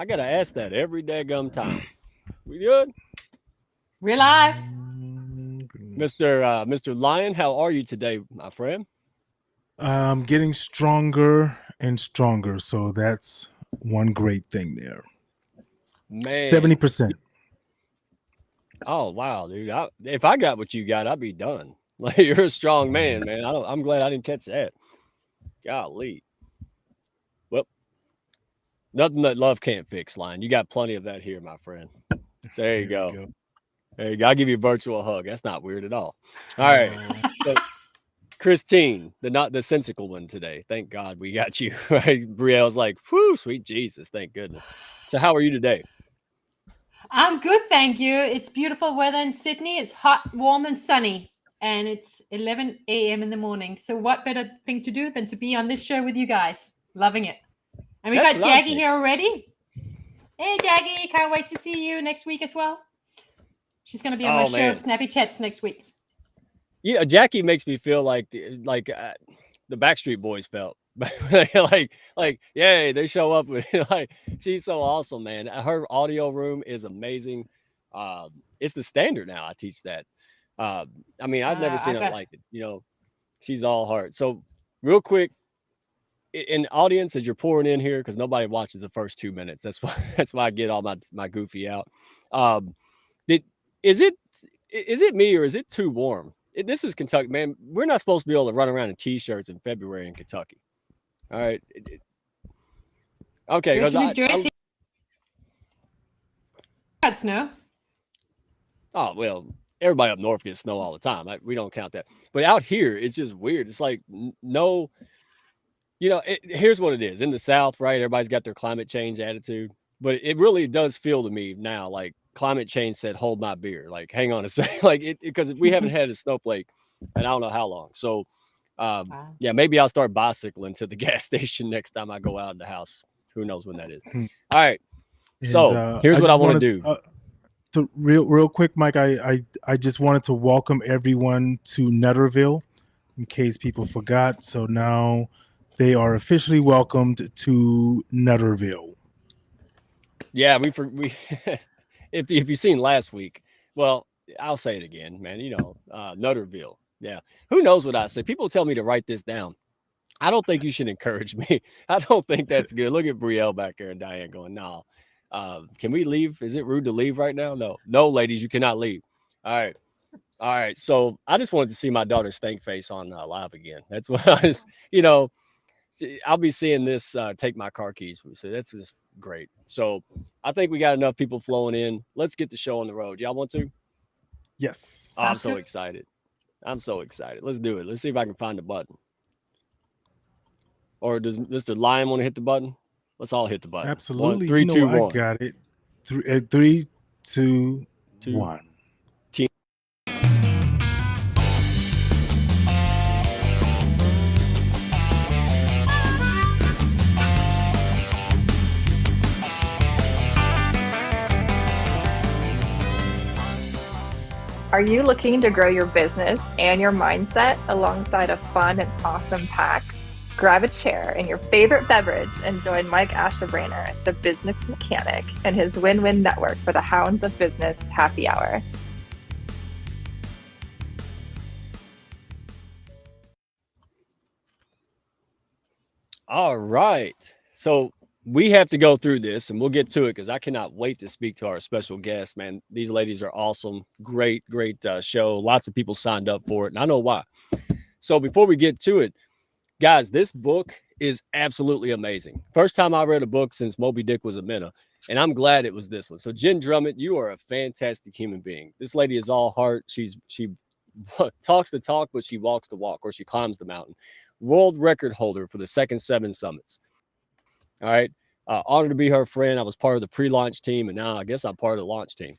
I gotta ask that every daggum time. We good? We're live. Mr. Lion, how are you today, my friend? Getting stronger and stronger. So that's one great thing there. Man. 70%. Oh wow, dude. If I got what you got, I'd be done. Like you're a strong man, man. I'm glad I didn't catch that. Golly. Well, nothing that love can't fix, Lion. You got plenty of that here, my friend. There you There we go. go. There you go. I'll give you a virtual hug. That's not weird at all. All right. Oh, So Christine, not the sensical one today. Thank God we got you. Right. Brielle's like, whew, sweet Jesus. Thank goodness. So how are you today? I'm good, thank you. It's beautiful weather in Sydney. It's hot, warm, and sunny. And it's 11 a.m. in the morning. So, what better thing to do than to be on this show with you guys? Loving it. And we That's got what I'm Jackie thinking. here already. Hey, Jackie. Can't wait to see you next week as well. She's going to be on my Oh show, man. Snappy Chats, next week. Yeah, Jackie makes me feel like the Backstreet Boys felt. like, yay, they show up with like she's so awesome, man. Her audio room is amazing. It's the standard now. I teach that. I mean, I've never seen I've it got like it. She's all heart. So, real quick, in the audience, as you're pouring in here, because nobody watches the first 2 minutes. That's why that's why I get all my goofy out. Um, did is it me or is it too warm? This is Kentucky, man. We're not supposed to be able to run around in t-shirts in February in Kentucky. All right. Okay, go because to New Jersey. Got snow. oh well, everybody up north gets snow all the time. We don't count that. But out here, it's just weird. It's like no, here's what it is in the South, right? Everybody's got their climate change attitude, but it really does feel to me now like climate change said, "Hold my beer." Like, hang on a second, like because we haven't had a snowflake, and I don't know how long. So, Wow. yeah, maybe I'll start bicycling to the gas station next time I go out of the house. Who knows when that is? hmm. All right. And So here's I what I just want to wanted do. to real quick, Mike. I just wanted to welcome everyone to Netterville, in case people forgot. So now they are officially welcomed to Netterville. Yeah, we if you've seen last week, well, I'll say it again, man. Nutterville. Yeah. Who knows what I say? People tell me to write this down. I don't think you should encourage me. I don't think that's good. Look at Brielle back there and Diane going, no. Can we leave? Is it rude to leave right now? No. No, ladies, you cannot leave. All right. All right. So I just wanted to see my daughter's stank face on live again. That's what I was, I'll be seeing this take my car keys. So that's just great. So I think we got enough people flowing in. Let's get the show on the road. Y'all want to? Yes, Oh, I'm Sounds so good. excited. I'm so excited. Let's do it. Let's see if I can find the button. Or does Mr. Lion want to hit the button? Let's all hit the button. One, absolutely. You three, know two, I one. got it. Three, two, Two. one. Team. Are you looking to grow your business and your mindset alongside a fun and awesome pack? Grab a chair and your favorite beverage and join Mike Ashebrainer, the business mechanic, and his win-win network for the Hounds of Business Happy Hour. All right. So we have to go through this and we'll get to it because I cannot wait to speak to our special guests, man. These ladies are awesome. Great, great show. Lots of people signed up for it, and I know why. So before we get to it, guys, this book is absolutely amazing. First time I read a book since Moby Dick was a minnow, and I'm glad it was this one. So Jen Drummond, you are a fantastic human being. This lady is all heart. She talks the talk, but she walks the walk, or she climbs the mountain. World record holder for the second 7 summits. All right. Honored to be her friend. I was part of the pre-launch team, and now I guess I'm part of the launch team.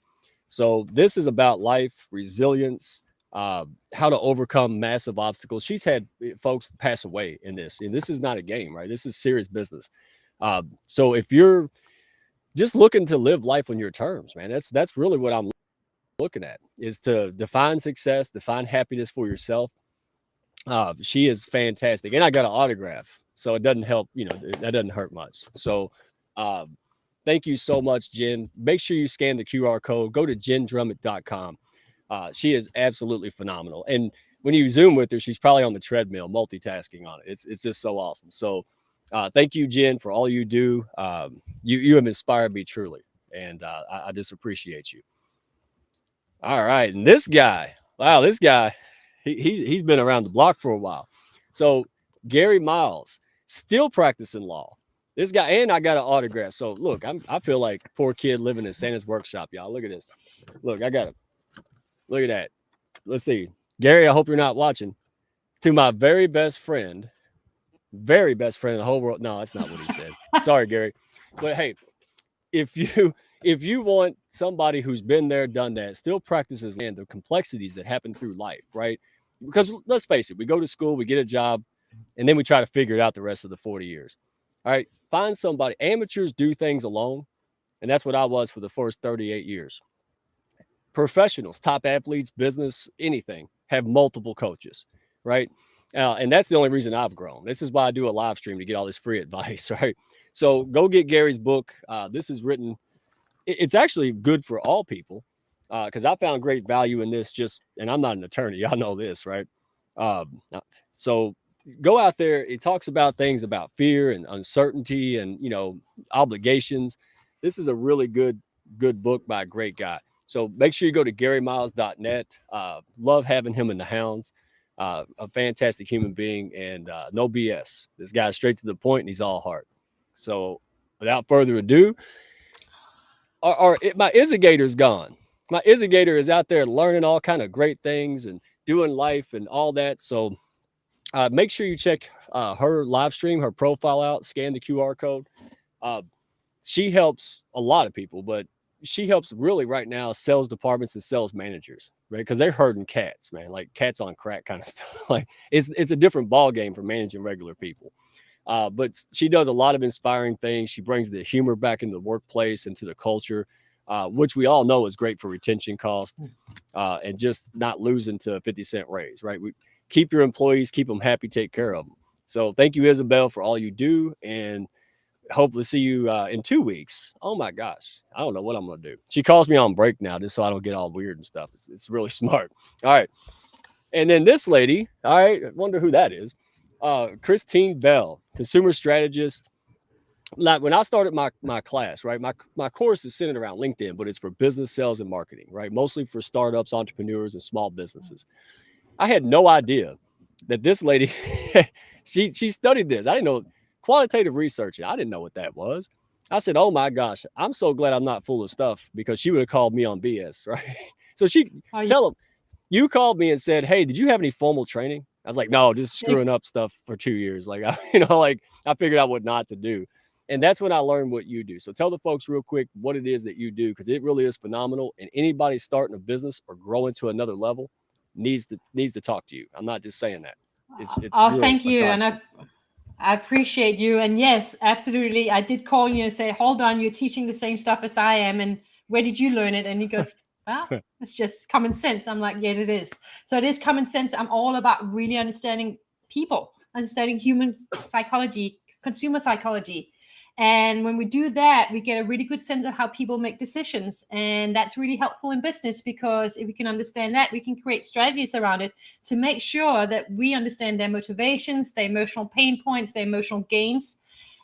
So this is about life, resilience, how to overcome massive obstacles. She's had folks pass away in this, and this is not a game, right? This is serious business. So if you're just looking to live life on your terms, man, that's really what I'm looking at, is to define success, define happiness for yourself. She is fantastic, and I got an autograph, so it doesn't help. That doesn't hurt much. So, thank you so much, Jen. Make sure you scan the QR code. Go to jendrummett.com. She is absolutely phenomenal. And when you Zoom with her, she's probably on the treadmill, multitasking on it. It's just so awesome. So thank you, Jen, for all you do. You have inspired me truly. And I just appreciate you. All right. And this guy, wow, this guy, he's been around the block for a while. So Gary Miles, still practicing law. This guy, and I got an autograph. So look, I feel like poor kid living in Santa's workshop, y'all. Look at this. Look, I got it. Look at that. Let's see. Gary, I hope you're not watching. To my very best friend in the whole world. No, that's not what he said. Sorry, Gary. But hey, if you want somebody who's been there, done that, still practices and the complexities that happen through life, right? Because let's face it, we go to school, we get a job, and then we try to figure it out the rest of the 40 years. All right, find somebody. Amateurs do things alone, and that's what I was for the first 38 years. Professionals, top athletes, business, anything, have multiple coaches, right? And that's the only reason I've grown. This is why I do a live stream, to get all this free advice, right? So go get Gary's book. This is written. It's actually good for all people, because I found great value in this. And I'm not an attorney. Y'all know this, right? So go out there. It talks about things about fear and uncertainty and, obligations. This is a really good book by a great guy. So make sure you go to GaryMiles.net. Love having him in the Hounds. A fantastic human being, and no BS. This guy's straight to the point, and he's all heart. So without further ado, my Izzigator's gone. My Izzigator is out there learning all kind of great things and doing life and all that. So make sure you check her live stream, her profile out, scan the QR code. She helps a lot of people, but she helps really right now sales departments and sales managers, right? Because they're herding cats, man, like cats on crack kind of stuff. Like it's a different ball game for managing regular people. But she does a lot of inspiring things. She brings the humor back into the workplace, into the culture, which we all know is great for retention cost, and just not losing to a 50-cent raise, right? We keep your employees, keep them happy, take care of them. So thank you, Isabel, for all you do, and hopefully see you in 2 weeks. Oh my gosh, I don't know what I'm gonna do. She calls me on break now just so I don't get all weird and stuff. It's really smart. All right, and then this lady, all right, I wonder who that is. Christine Bell, consumer strategist. Like when I started my class, right, my course is centered around LinkedIn, but it's for business, sales, and marketing, right, mostly for startups, entrepreneurs, and small businesses. I had no idea that this lady she studied this. I didn't know. Qualitative research. I didn't know what that was. I said, oh my gosh, I'm so glad I'm not full of stuff, because she would have called me on BS, right? So tell him, you called me and said, hey, did you have any formal training? I was like, no, just screwing up stuff for 2 years. Like, I figured out what not to do. And that's when I learned what you do. So tell the folks real quick what it is that you do, because it really is phenomenal. And anybody starting a business or growing to another level needs to talk to you. I'm not just saying that. It's really thank you. And I appreciate you. And yes, absolutely. I did call you and say, hold on, you're teaching the same stuff as I am. And where did you learn it? And he goes, well, it's just common sense. I'm like, yeah, it is. So it is common sense. I'm all about really understanding people, understanding human psychology, consumer psychology. And when we do that, we get a really good sense of how people make decisions. And that's really helpful in business, because if we can understand that, we can create strategies around it to make sure that we understand their motivations, their emotional pain points, their emotional gains,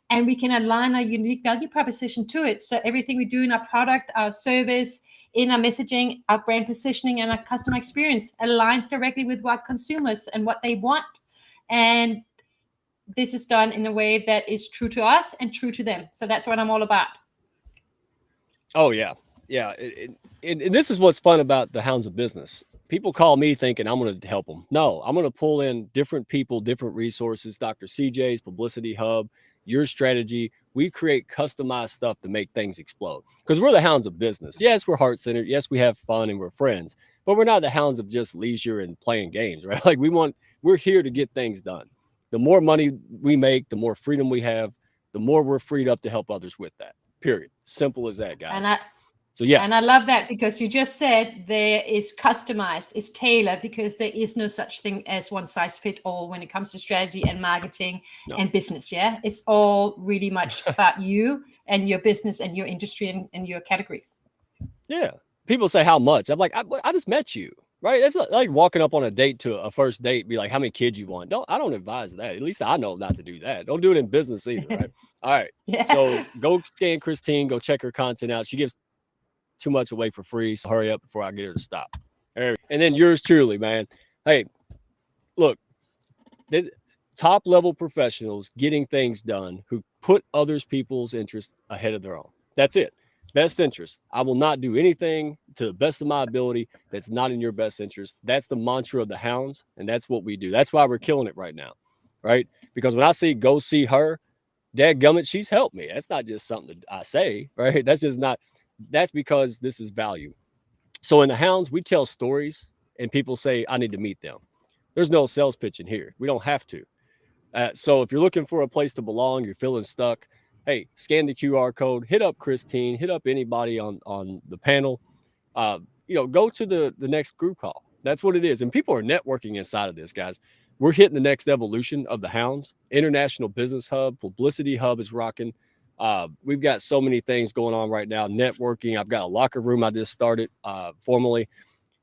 and we can align our unique value proposition to it. So everything we do in our product, our service, in our messaging, our brand positioning, and our customer experience aligns directly with what consumers and what they want. And this is done in a way that is true to us and true to them. So that's what I'm all about. Oh, yeah. Yeah. And this is what's fun about the Hounds of Business. People call me thinking I'm going to help them. No, I'm going to pull in different people, different resources, Dr. CJ's Publicity Hub, your strategy. We create customized stuff to make things explode, because we're the Hounds of Business. Yes, we're heart-centered. Yes, we have fun and we're friends, but we're not the Hounds of just leisure and playing games, right? Like we're here to get things done. The more money we make, the more freedom we have, the more we're freed up to help others with that. Period. Simple as that, guys. So yeah, and I love that because you just said there is customized, is tailored, because there is no such thing as one size fit all when it comes to strategy and marketing and business. Yeah, it's all really much about you and your business and your industry and your category. Yeah. People say how much. I'm like, I just met you, right? It's like walking up on a date to a first date, be like, how many kids you want? I don't advise that. At least I know not to do that. Don't do it in business either, right? All right. Yeah. So go scan Christine, go check her content out. She gives too much away for free. So hurry up before I get her to stop. And then yours truly, man. Hey, look, there's top level professionals getting things done who put others people's interests ahead of their own. That's it. Best interest. I will not do anything to the best of my ability that's not in your best interest. That's the mantra of the Hounds, and that's what we do. That's why we're killing it right now, right? Because when I see go see her, dadgummit, she's helped me. That's not just something that I say, right? That's just not. That's because this is value. So in the Hounds, we tell stories, and people say, I need to meet them. There's no sales pitch in here. We don't have to. So if you're looking for a place to belong, you're feeling stuck, hey, scan the QR code, hit up Christine, hit up anybody on the panel. Go to the next group call. That's what it is. And people are networking inside of this, guys. We're hitting the next evolution of the Hounds. International Business Hub, Publicity Hub is rocking. We've got so many things going on right now. Networking. I've got a locker room I just started formally,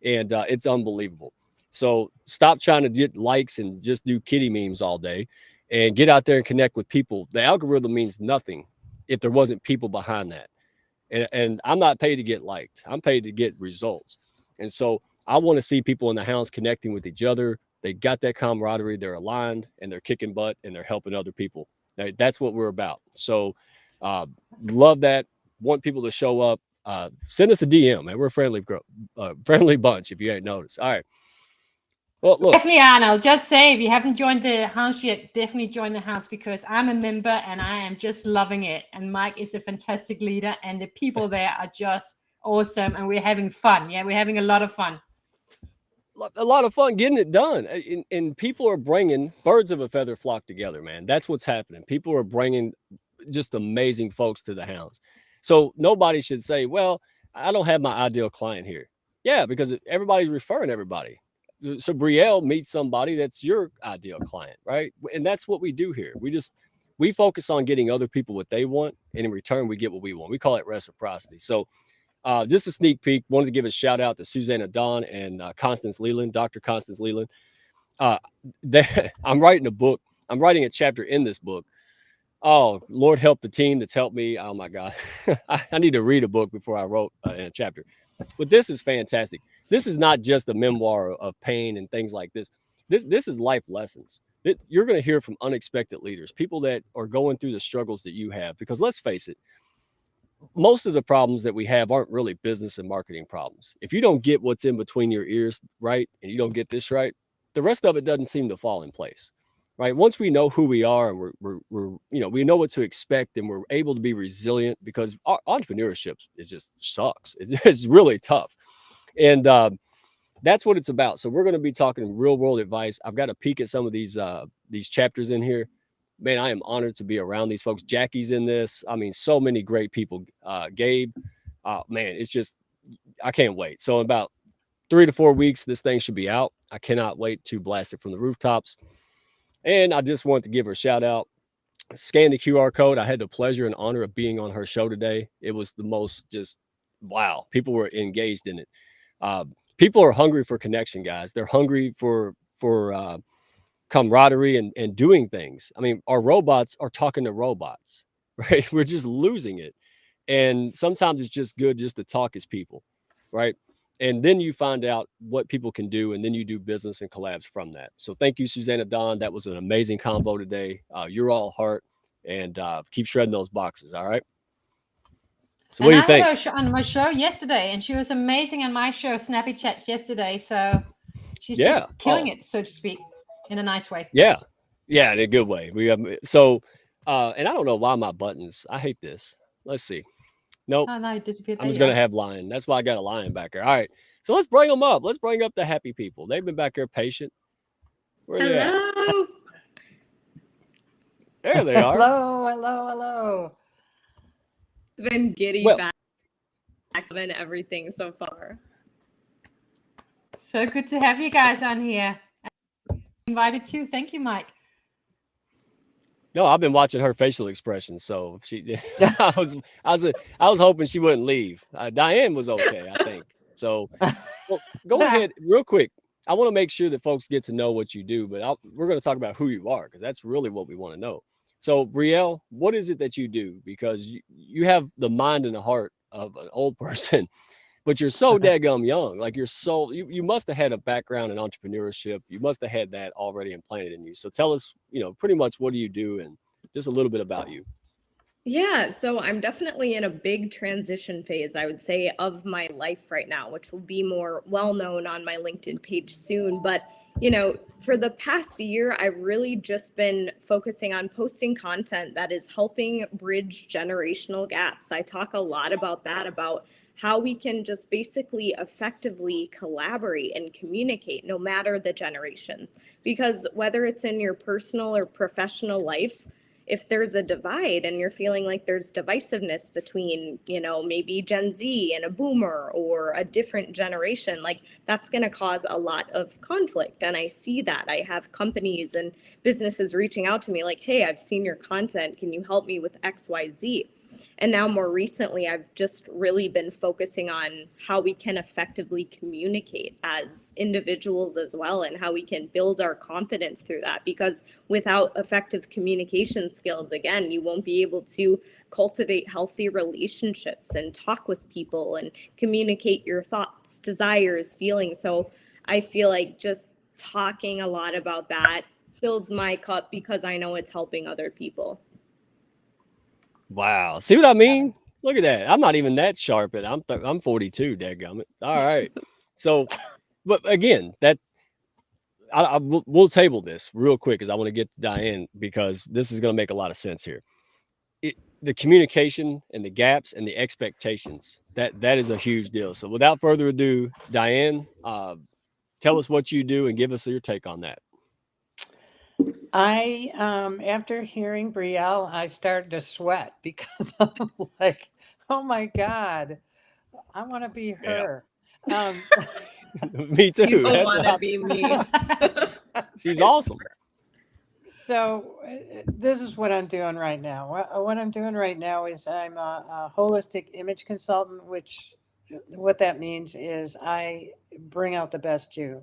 and it's unbelievable. So stop trying to get likes and just do kitty memes all day and get out there and connect with people. The algorithm means nothing if there wasn't people behind that. And I'm not paid to get liked. I'm paid to get results. And so I want to see people in the Hounds connecting with each other. They got that camaraderie. They're aligned and they're kicking butt and they're helping other people. That's what we're about. So love that. Want people to show up. Send us a DM, man. We're a friendly bunch if you ain't noticed. All right. Well, look. Definitely, Arnold. Just say if you haven't joined the house yet, definitely join the house because I'm a member and I am just loving it. And Mike is a fantastic leader, and the people there are just awesome, and we're having fun. Yeah, we're having a lot of fun. A lot of fun getting it done, and people are bringing birds of a feather flock together, man. That's what's happening. People are bringing just amazing folks to the Hounds. So nobody should say, "Well, I don't have my ideal client here." Yeah, because everybody's referring everybody. So Brielle meets somebody that's your ideal client, right? And that's what we do here. We focus on getting other people what they want, and in return, we get what we want. We call it reciprocity. So just a sneak peek. Wanted to give a shout out to Susanna Dawn and Constance Leland, Dr. Constance Leland. I'm writing a book. I'm writing a chapter in this book. Oh, Lord help the team that's helped me. Oh my God. I need to read a book before I wrote in a chapter. But this is fantastic. This is not just a memoir of pain and things like this. This is life lessons. You're going to hear from unexpected leaders, people that are going through the struggles that you have. Because let's face it, most of the problems that we have aren't really business and marketing problems. If you don't get what's in between your ears right, and you don't get this right, the rest of it doesn't seem to fall in place. Right. Once we know who we are and we know what to expect and we're able to be resilient, because entrepreneurship just sucks. It's really tough. And that's what it's about. So we're going to be talking real world advice. I've got a peek at some of these chapters in here. Man, I am honored to be around these folks. Jackie's in this. I mean, so many great people. Gabe, man, it's just, I can't wait. So in about 3 to 4 weeks, this thing should be out. I cannot wait to blast it from the rooftops. And I just want to give her a shout out. Scan the QR code. I had the pleasure and honor of being on her show today. It was the most just, wow. People were engaged in it. People are hungry for connection, guys. They're hungry for camaraderie and doing things. I mean, our robots are talking to robots, right? We're just losing it. And sometimes it's just good just to talk as people, right? And then you find out what people can do, and then you do business and collabs from that. So thank you, Susanna Dawn. That was an amazing convo today. You're all heart, and keep shredding those boxes. All right. So what do you think? I had her on my show yesterday, and she was amazing on my show, Snappy Chats, yesterday. So she's just killing it, so to speak, in a nice way. Yeah. Yeah, in a good way. We have and I don't know why my buttons. I hate this. Let's see. Nope. Oh, no, it disappeared. I'm just going to have lion. That's why I got a lion back there. All right. So let's bring them up. Let's bring up the happy people. They've been back there patient. Where are they at? There they are. Hello. It's been giddy back. and everything so far. So good to have you guys on here. Invited too. Thank you, Mike. No, I've been watching her facial expressions, so she. I was hoping she wouldn't leave. Diane was okay, I think. So, well, go ahead real quick. I want to make sure that folks get to know what you do, but we're going to talk about who you are because that's really what we want to know. So, Brielle, what is it that you do? Because you have the mind and the heart of an old person, but you're so daggum young. Like you must have had a background in entrepreneurship. You must have had that already implanted in you. So tell us, pretty much what do you do and just a little bit about you. Yeah, so I'm definitely in a big transition phase, I would say, of my life right now, which will be more well known on my LinkedIn page soon. But, for the past year, I've really just been focusing on posting content that is helping bridge generational gaps. I talk a lot about that, about how we can just basically effectively collaborate and communicate no matter the generation. Because whether it's in your personal or professional life, if there's a divide and you're feeling like there's divisiveness between, maybe Gen Z and a boomer or a different generation, like that's going to cause a lot of conflict. And I see that. I have companies and businesses reaching out to me like, hey, I've seen your content. Can you help me with XYZ? And now more recently, I've just really been focusing on how we can effectively communicate as individuals as well, and how we can build our confidence through that. Because without effective communication skills, again, you won't be able to cultivate healthy relationships and talk with people and communicate your thoughts, desires, feelings. So I feel like just talking a lot about that fills my cup because I know it's helping other people. Wow. See what I mean? Look at that. I'm not even that sharp at I'm 42, dadgummit. All right. So, but again, we'll table this real quick because I want to get to Diane because this is going to make a lot of sense here. The communication and the gaps and the expectations, that is a huge deal. So without further ado, Diane, tell us what you do and give us your take on that. I after hearing Brielle, I started to sweat because I'm like, oh my God, I want to be her. Me too. You don't want to be me. She's awesome. So this is what I'm doing right now. What I'm doing right now is I'm a holistic image consultant, which what that means is I bring out the best you.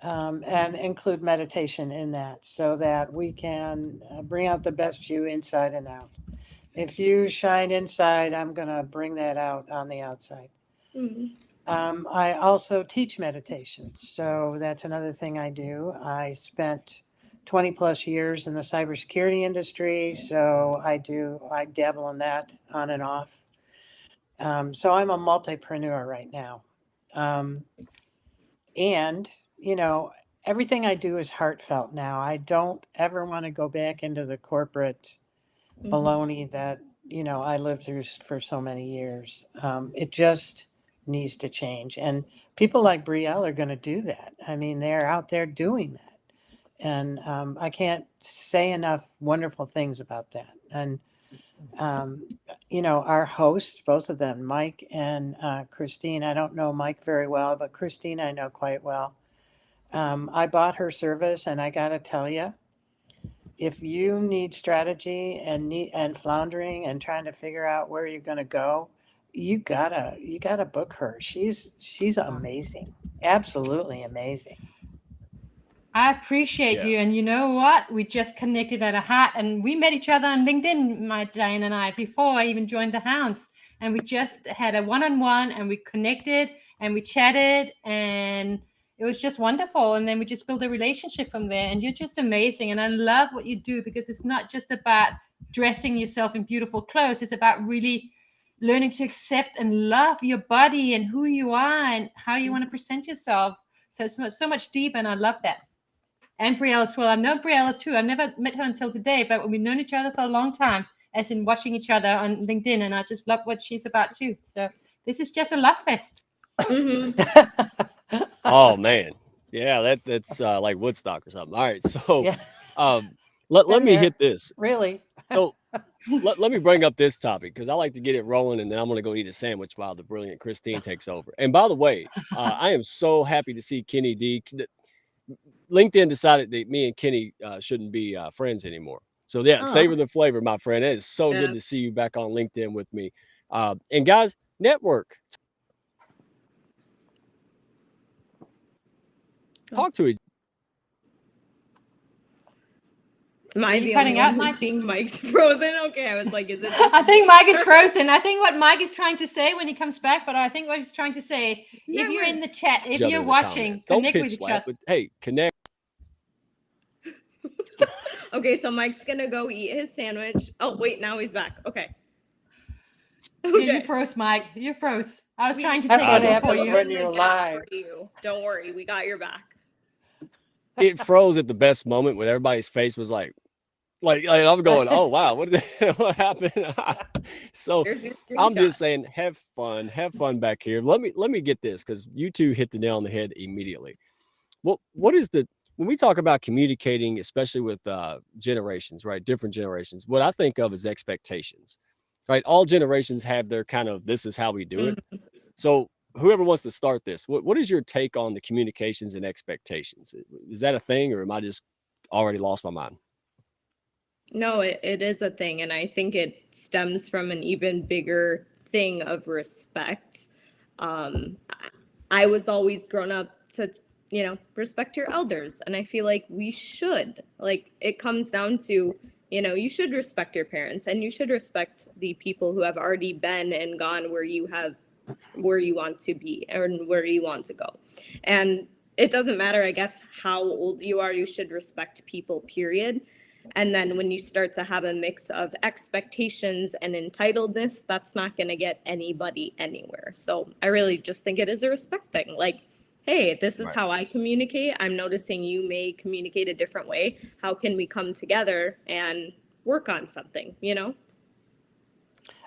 And include meditation in that so that we can bring out the best you inside and out. If you shine inside, I'm going to bring that out on the outside. Mm-hmm. I also teach meditation. So that's another thing I do. I spent 20 plus years in the cybersecurity industry. So I dabble in that on and off. So I'm a multipreneur right now. And everything I do is heartfelt now. I don't ever want to go back into the corporate baloney that, I lived through for so many years. It just needs to change. And people like Brielle are going to do that. I mean, they're out there doing that. And I can't say enough wonderful things about that. And, our hosts, both of them, Mike and Christine, I don't know Mike very well, but Christine I know quite well. I bought her service, and I got to tell you, if you need strategy and floundering and trying to figure out where you're going to go, you gotta book her. She's amazing, absolutely amazing. I appreciate you, and you know what? We just connected at a hat, and we met each other on LinkedIn, my Diane and I, before I even joined the Hounds, and we just had a one-on-one, and we connected, and we chatted, and it was just wonderful. And then we just built a relationship from there. And you're just amazing. And I love what you do because it's not just about dressing yourself in beautiful clothes. It's about really learning to accept and love your body and who you are and how you want to present yourself. So it's so much deeper. And I love that. And Brielle as well. I've known Brielle too. I've never met her until today, but we've known each other for a long time, as in watching each other on LinkedIn. And I just love what she's about too. So this is just a love fest. Oh man, yeah, that's like Woodstock or something. All right, so let me hit this. Really? So let me bring up this topic because I like to get it rolling, and then I'm going to go eat a sandwich while the brilliant Christine takes over. And by the way, I am so happy to see Kenny D. LinkedIn decided that me and Kenny shouldn't be friends anymore. So yeah, savor the flavor, my friend. It is so good to see you back on LinkedIn with me. And guys, network. Talk to each. Am I Are you the cutting only out, one who's Mike? seeing Mike's frozen? Okay, I was like, is it? I think Mike is frozen. I think what Mike is trying to say when he comes back, but I think what he's trying to say, if you're in the chat, if each other you're in the watching, comments. Don't connect pitch with each slap, other. but hey, connect. Okay, so Mike's gonna go eat his sandwich. Oh wait, now he's back. Okay. Yeah, you froze, Mike. You froze. I was trying to That's take what over for happens you. when you're live. Don't worry, we got your back. It froze at the best moment when everybody's face was like I'm going, oh wow, what happened? So There's your I'm screenshot. just saying, have fun back here. Let me get this because you two hit the nail on the head immediately. What is when we talk about communicating, especially with generations, right? Different generations. What I think of is expectations, right? All generations have their kind of this is how we do it. So whoever wants to start this, what is your take on the communications and expectations? Is that a thing, or am I just already lost my mind? No, it is a thing. And I think it stems from an even bigger thing of respect. I was always grown up to, respect your elders. And I feel like we should. Like, it comes down to, you should respect your parents and you should respect the people who have already been and gone where you want to be and where you want to go. And it doesn't matter, I guess, how old you are, you should respect people, period. And then when you start to have a mix of expectations and entitledness, that's not going to get anybody anywhere. So I really just think it is a respect thing. Like, hey, this is how I communicate. I'm noticing you may communicate a different way. How can we come together and work on something,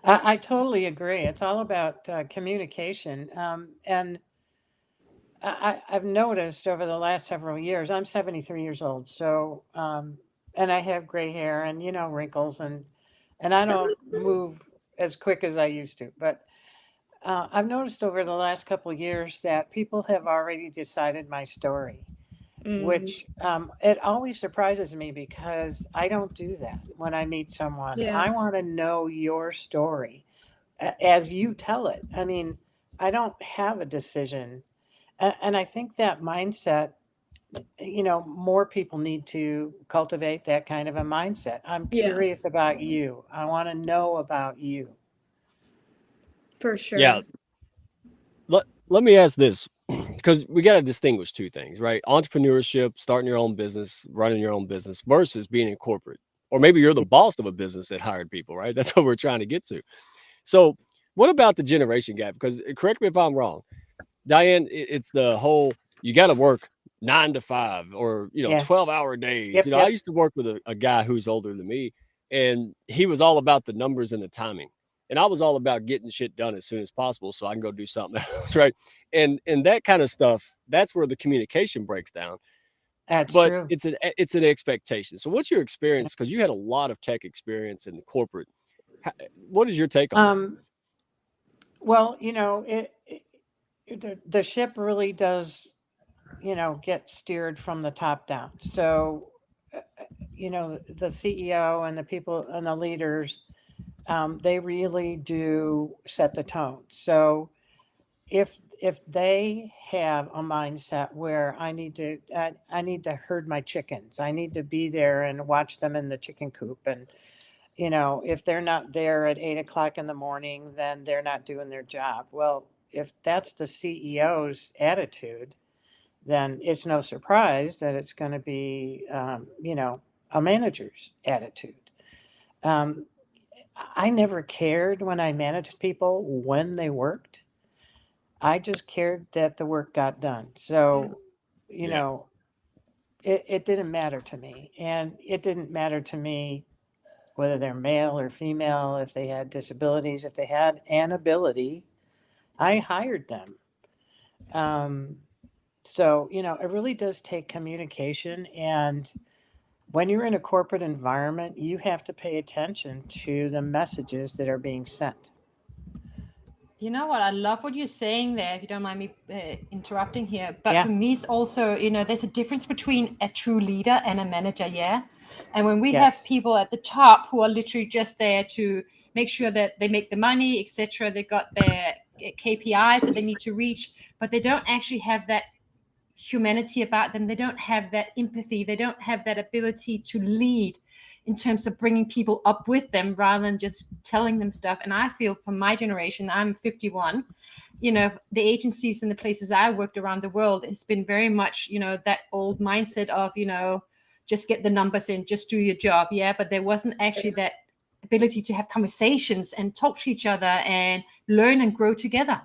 I totally agree. It's all about communication. And I've noticed over the last several years, I'm 73 years old. So, and I have gray hair and, wrinkles and I don't move as quick as I used to. But I've noticed over the last couple of years that people have already decided my story, which it always surprises me because I don't do that when I meet someone. Yeah. I want to know your story as you tell it. I mean, I don't have a decision. And I think that mindset, more people need to cultivate that kind of a mindset. I'm Yeah. curious about you. I want to know about you. For sure. Yeah. Let me ask this, because we got to distinguish two things, right? Entrepreneurship, starting your own business, running your own business versus being in corporate. Or maybe you're the boss of a business that hired people, right? That's what we're trying to get to. So what about the generation gap? Because correct me if I'm wrong, Diane, it's the whole, you got to work 9 to 5 or, Yeah. 12-hour days. Yep, I yep. used to work with a guy who's older than me, and he was all about the numbers and the timing. And I was all about getting shit done as soon as possible so I can go do something else, right? And that kind of stuff, that's where the communication breaks down. That's But true. it's an expectation. So what's your experience? Because you had a lot of tech experience in corporate. What is your take on that? Well, the ship really does, get steered from the top down. So, the CEO and the people and the leaders, they really do set the tone. So, if they have a mindset where I need to herd my chickens, I need to be there and watch them in the chicken coop, and if they're not there at 8 o'clock in the morning, then they're not doing their job. Well, if that's the CEO's attitude, then it's no surprise that it's going to be, a manager's attitude. Um, I never cared when I managed people when they worked. I just cared that the work got done. So, it didn't matter to me. And it didn't matter to me whether they're male or female, if they had disabilities, if they had an ability, I hired them. So, it really does take communication. And when you're in a corporate environment, you have to pay attention to the messages that are being sent. You know what? I love what you're saying there, if you don't mind me interrupting here. But Yeah. for me, it's also, there's a difference between a true leader and a manager, yeah? And when we have Yes. people at the top who are literally just there to make sure that they make the money, etc., they got their KPIs that they need to reach, but they don't actually have that humanity about them. They don't have that empathy. They don't have that ability to lead in terms of bringing people up with them rather than just telling them stuff. And I feel from my generation, I'm 51, the agencies and the places I worked around the world has been very much, that old mindset of, just get the numbers in, just do your job. Yeah. But there wasn't actually that ability to have conversations and talk to each other and learn and grow together.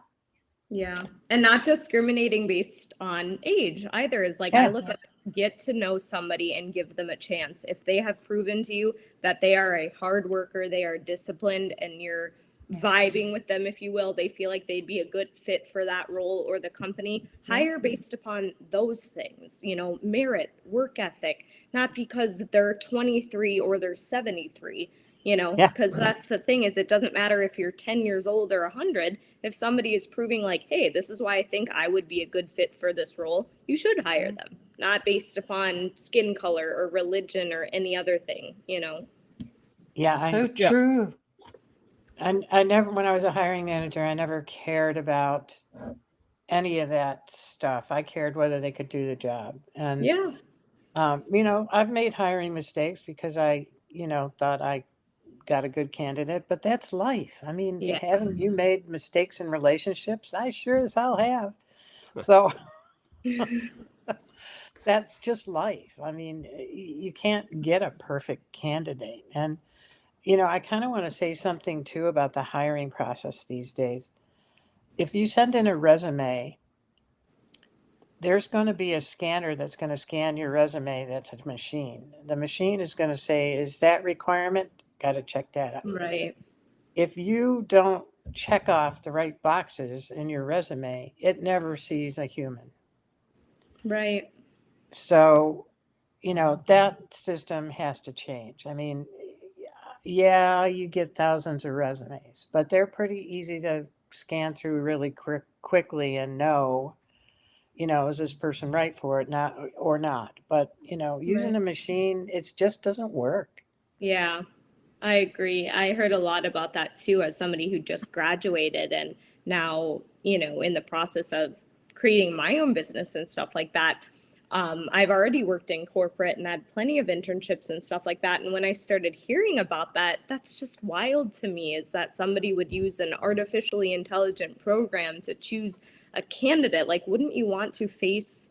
Yeah. And not discriminating based on age either. Is like, I look at get to know somebody and give them a chance. If they have proven to you that they are a hard worker, they are disciplined, and you're vibing with them, if you will, they feel like they'd be a good fit for that role or the company, hire based upon those things, merit, work ethic, not because they're 23 or they're 73. Because that's the thing, is it doesn't matter if you're 10 years old or 100. If somebody is proving like, hey, this is why I think I would be a good fit for this role, you should hire them, not based upon skin color or religion or any other thing, Yeah. So true. I never, when I was a hiring manager, I never cared about any of that stuff. I cared whether they could do the job. And, I've made hiring mistakes because I, thought I got a good candidate, but that's life. I mean, haven't you made mistakes in relationships? I sure as hell have. So that's just life. I mean, you can't get a perfect candidate. And, I kind of want to say something too about the hiring process these days. If you send in a resume, there's going to be a scanner that's going to scan your resume. That's a machine. The machine is going to say, is that requirement? Got to check that out. Right. If you don't check off the right boxes in your resume, it never sees a human. Right. So, that system has to change. I mean, yeah, you get thousands of resumes, but they're pretty easy to scan through really quickly and know, is this person right for it, not or not? But, using a machine, it just doesn't work. Yeah, I agree. I heard a lot about that too, as somebody who just graduated and now, in the process of creating my own business and stuff like that. I've already worked in corporate and had plenty of internships and stuff like that. And when I started hearing about that, that's just wild to me, is that somebody would use an artificially intelligent program to choose a candidate. Like, wouldn't you want to face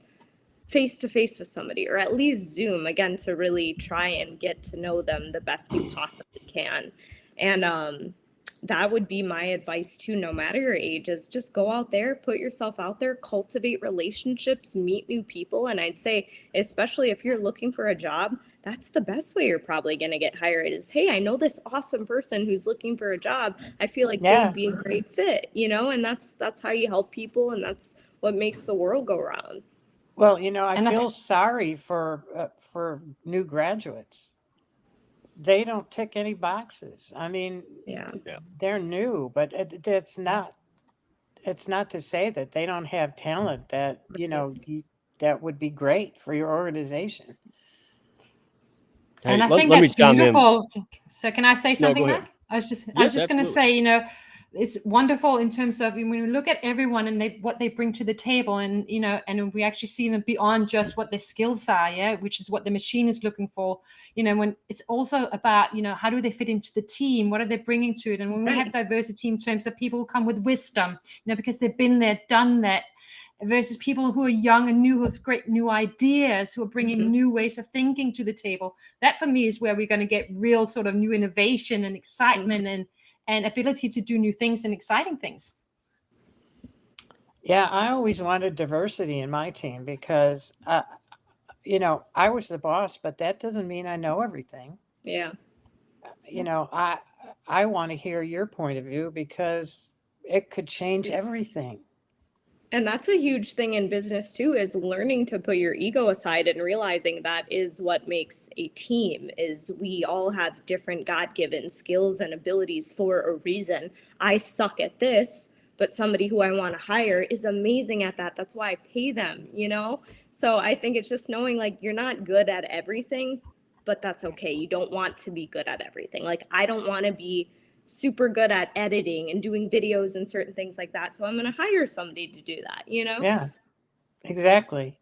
to face with somebody, or at least Zoom, again, to really try and get to know them the best you possibly can? And that would be my advice too, no matter your age, is just go out there, put yourself out there, cultivate relationships, meet new people. And I'd say, especially if you're looking for a job, that's the best way you're probably going to get hired, is, hey, I know this awesome person who's looking for a job. I feel like they'd be a great fit, and that's how you help people. And that's what makes the world go round. Well, I feel sorry for new graduates. They don't tick any boxes. I mean, they're new, but it's not to say that they don't have talent that, that would be great for your organization. And I think that's beautiful. So can I say something, Mike? I was just going to say, it's wonderful in terms of when we look at everyone and what they bring to the table, and and we actually see them beyond just what their skills are, which is what the machine is looking for. When it's also about how do they fit into the team, what are they bringing to it, and when we have diversity in terms of people who come with wisdom, because they've been there, done that, versus people who are young and new, with great new ideas, who are bringing new ways of thinking to the table. That for me is where we're going to get real sort of new innovation and excitement and ability to do new things and exciting things. Yeah, I always wanted diversity in my team because, I was the boss, but that doesn't mean I know everything. Yeah. I want to hear your point of view because it could change everything. And that's a huge thing in business too, is learning to put your ego aside and realizing that is what makes a team. Is we all have different God-given skills and abilities for a reason. I suck at this, but somebody who I want to hire is amazing at that. That's why I pay them, you know? So I think it's just knowing like you're not good at everything, but that's okay. You don't want to be good at everything. Like I don't want to be super good at editing and doing videos and certain things like that. So I'm going to hire somebody to do that, you know? Yeah, exactly.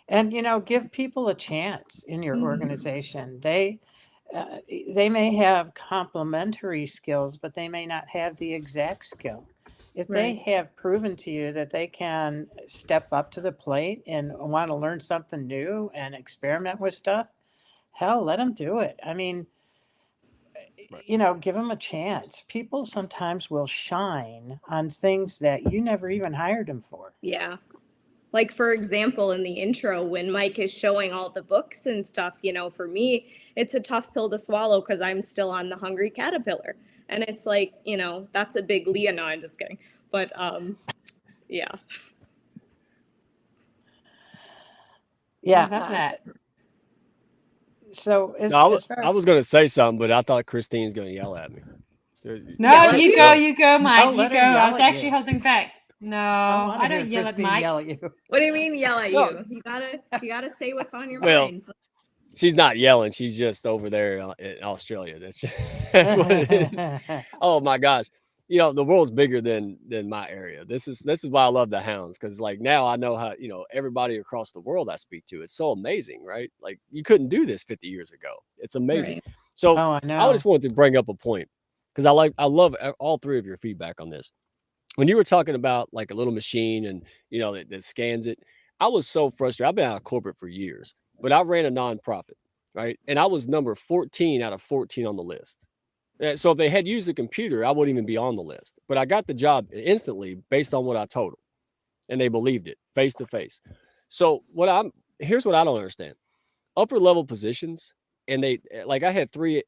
And give people a chance in your organization. They may have complementary skills, but they may not have the exact skill. If they Right. have proven to you that they can step up to the plate and want to learn something new and experiment with stuff, hell, let them do it. I mean, Right. give them a chance. People sometimes will shine on things that you never even hired them for. Yeah. Like, for example, in the intro, when Mike is showing all the books and stuff, for me, it's a tough pill to swallow because I'm still on the Hungry Caterpillar. And it's like, that's a big Leah. No, I'm just kidding. But yeah. Yeah. I love that. So as, No, I was, as far I was going to say something, but I thought Christine's going to yell at me. No, Yell at you you? go, you go, Mike. Oh, You let go. her I yell was at actually you. holding back. No, I want I to hear don't yell at Christine Mike. yell at you. What do you mean yell at No. you? You gotta say what's on your Well, mind. she's not yelling. She's just over there in Australia. That's what it is. Oh my gosh. The world's bigger than my area. This is why I love the hounds, because like now I know how, everybody across the world I speak to. It's so amazing, right? Like you couldn't do this 50 years ago. It's amazing. Right. So Oh, I I know. just wanted to bring up a point, because I love all three of your feedback on this. When you were talking about like a little machine and that scans it, I was so frustrated. I've been out of corporate for years, but I ran a nonprofit, right? And I was number 14 out of 14 on the list. So if they had used a computer, I wouldn't even be on the list. But I got the job instantly based on what I told them, and they believed it face to face. So here's what I don't understand: upper level positions, and they like I had three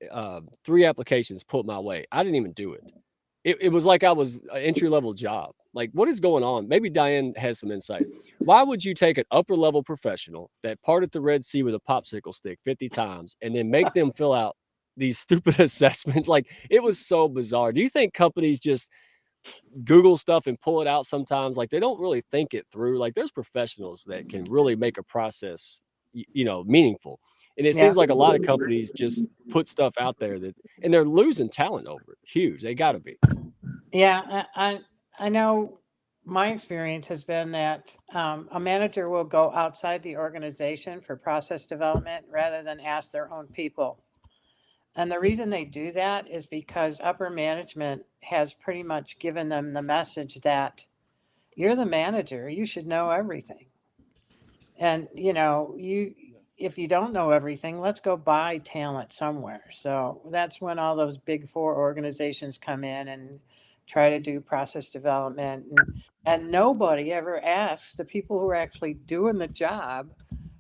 applications put my way. I didn't even do it. It was like I was an entry level job. Like, what is going on? Maybe Diane has some insight. Why would you take an upper level professional that parted the Red Sea with a popsicle stick 50 times and then make them fill out these stupid assessments? Like, it was so bizarre. Do you think companies just Google stuff and pull it out sometimes? Like, they don't really think it through. Like, there's professionals that can really make a process, meaningful. And it Yeah. seems like a lot of companies just put stuff out there and they're losing talent over it. Huge. They got to be. Yeah. I know my experience has been that a manager will go outside the organization for process development rather than ask their own people. And the reason they do that is because upper management has pretty much given them the message that you're the manager, you should know everything. And if you don't know everything, let's go buy talent somewhere. So that's when all those big four organizations come in and try to do process development, and nobody ever asks the people who are actually doing the job,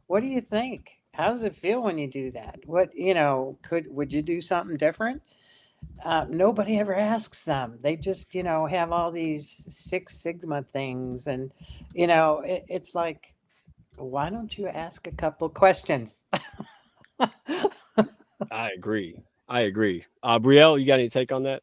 what do you think? How does it feel when you do that? Would you do something different? Nobody ever asks them. They just have all these Six Sigma things, and it's like, why don't you ask a couple questions? I agree. I agree. Brielle, you got any take on that?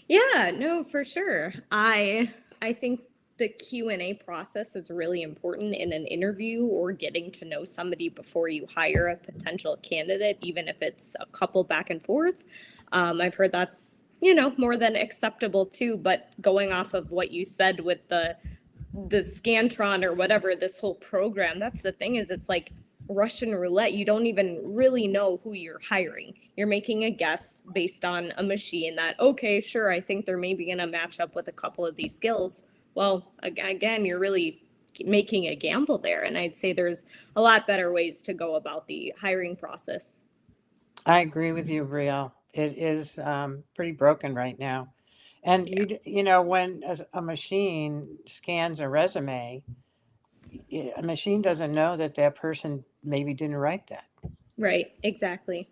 Yeah, no, for sure. I think the Q&A process is really important in an interview or getting to know somebody before you hire a potential candidate, even if it's a couple back and forth. I've heard that's, more than acceptable too, but going off of what you said with the Scantron or whatever, this whole program, that's the thing, is it's like Russian roulette. You don't even really know who you're hiring. You're making a guess based on a machine that, okay, sure, I think they're maybe going to match up with a couple of these skills. Well, again, you're really making a gamble there. And I'd say there's a lot better ways to go about the hiring process. I agree with you, Brielle. It is pretty broken right now. And when a machine scans a resume, a machine doesn't know that person maybe didn't write that. Right, exactly.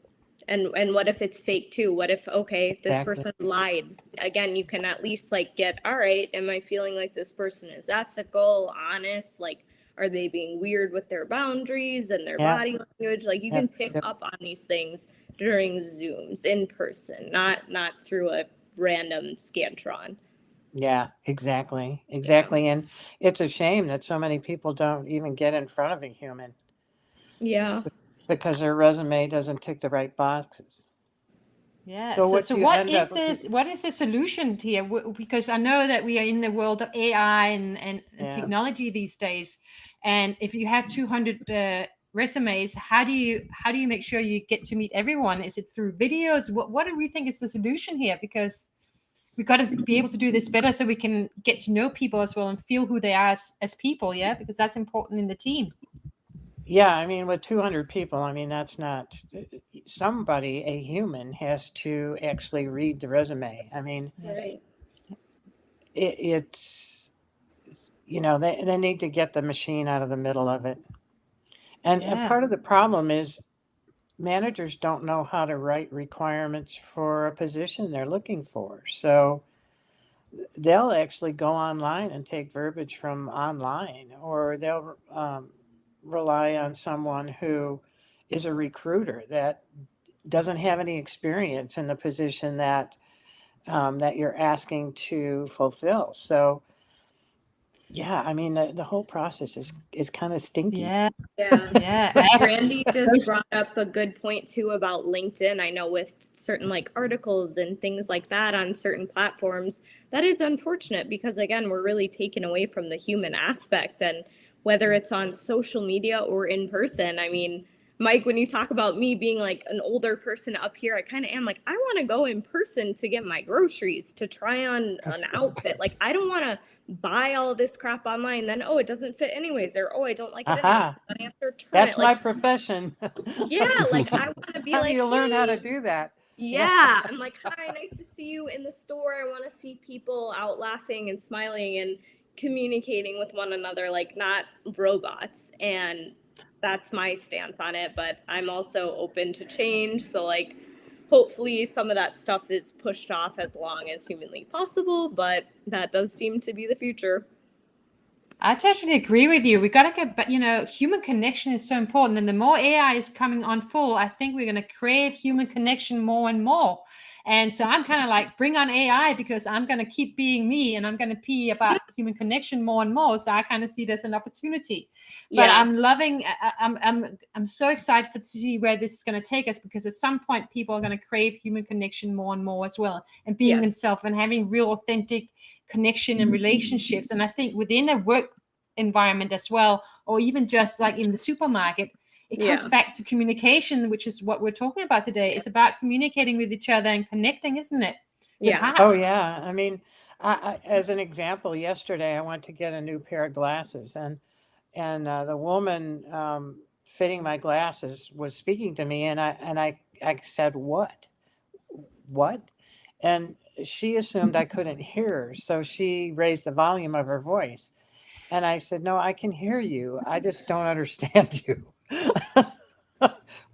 And what if it's fake too? What if, okay, this Exactly. person lied? Again, you can at least like get, all right, am I feeling like this person is ethical, honest? Like, are they being weird with their boundaries and their Yeah. body language? Like you Yep, can pick yep. up on these things during Zooms in person, not through a random Scantron. Yeah, exactly. Exactly. And it's a shame that so many people don't even get in front of a human Yeah. because their resume doesn't tick the right boxes. Yeah. So So, what so you what end is up this? What is the solution here? Because I know that we are in the world of AI and Yeah. technology these days. And if you have 200 resumes, how do you make sure you get to meet everyone? Is it through videos? What do we think is the solution here? Because we got to be able to do this better so we can get to know people as well and feel who they are as people. Yeah, because that's important in the team. Yeah, I mean, with 200 people, I mean, that's not somebody, a human has to actually read the resume. I mean, Right. it's, you know, they need to get the machine out of the middle of it. And Yeah. part of the problem is managers don't know how to write requirements for a position they're looking for. So they'll actually go online and take verbiage from online, or they'll rely on someone who is a recruiter that doesn't have any experience in the position that that you're asking to fulfill. So yeah, I mean the whole process is kind of stinky. Yeah. Yeah. Yeah. Randy just brought up a good point too about LinkedIn. I know with certain like articles and things like that on certain platforms, that is unfortunate because again, we're really taken away from the human aspect. And whether it's on social media or in person, I mean, Mike, when you talk about me being like an older person up here, I kind of am like, I want to go in person to get my groceries, to try on an outfit. Like, I don't want to buy all this crap online, then, oh, it doesn't fit anyways, or, oh, I don't like it anyways. Aha. Then I have to return That's it. my Like, profession. yeah, like I want to be How do like, you learn how to "Hey." do that? Yeah, I'm like, hi, nice to see you in the store. I want to see people out laughing and smiling and communicating with one another, like not robots. And that's my stance on it. But I'm also open to change. So, like, hopefully some of that stuff is pushed off as long as humanly possible. But that does seem to be the future. I totally agree with you. We got to get, but human connection is so important. And the more AI is coming on full, I think we're going to crave human connection more and more. And so I'm kind of like, bring on AI because I'm going to keep being me and I'm going to be about human connection more and more. So I kind of see it as an opportunity. But Yeah. I'm loving, I'm so excited to see where this is going to take us because at some point people are going to crave human connection more and more as well and being Yes. themselves and having real authentic connection and relationships. And I think within a work environment as well, or even just like in the supermarket, it comes back to communication, which is what we're talking about today. It's about communicating with each other and connecting, isn't it? With heart. Oh yeah. I mean, I, as an example, yesterday I went to get a new pair of glasses, and the woman fitting my glasses was speaking to me, and I said, what, and she assumed I couldn't hear her, so she raised the volume of her voice, and I said, no, I can hear you, I just don't understand you.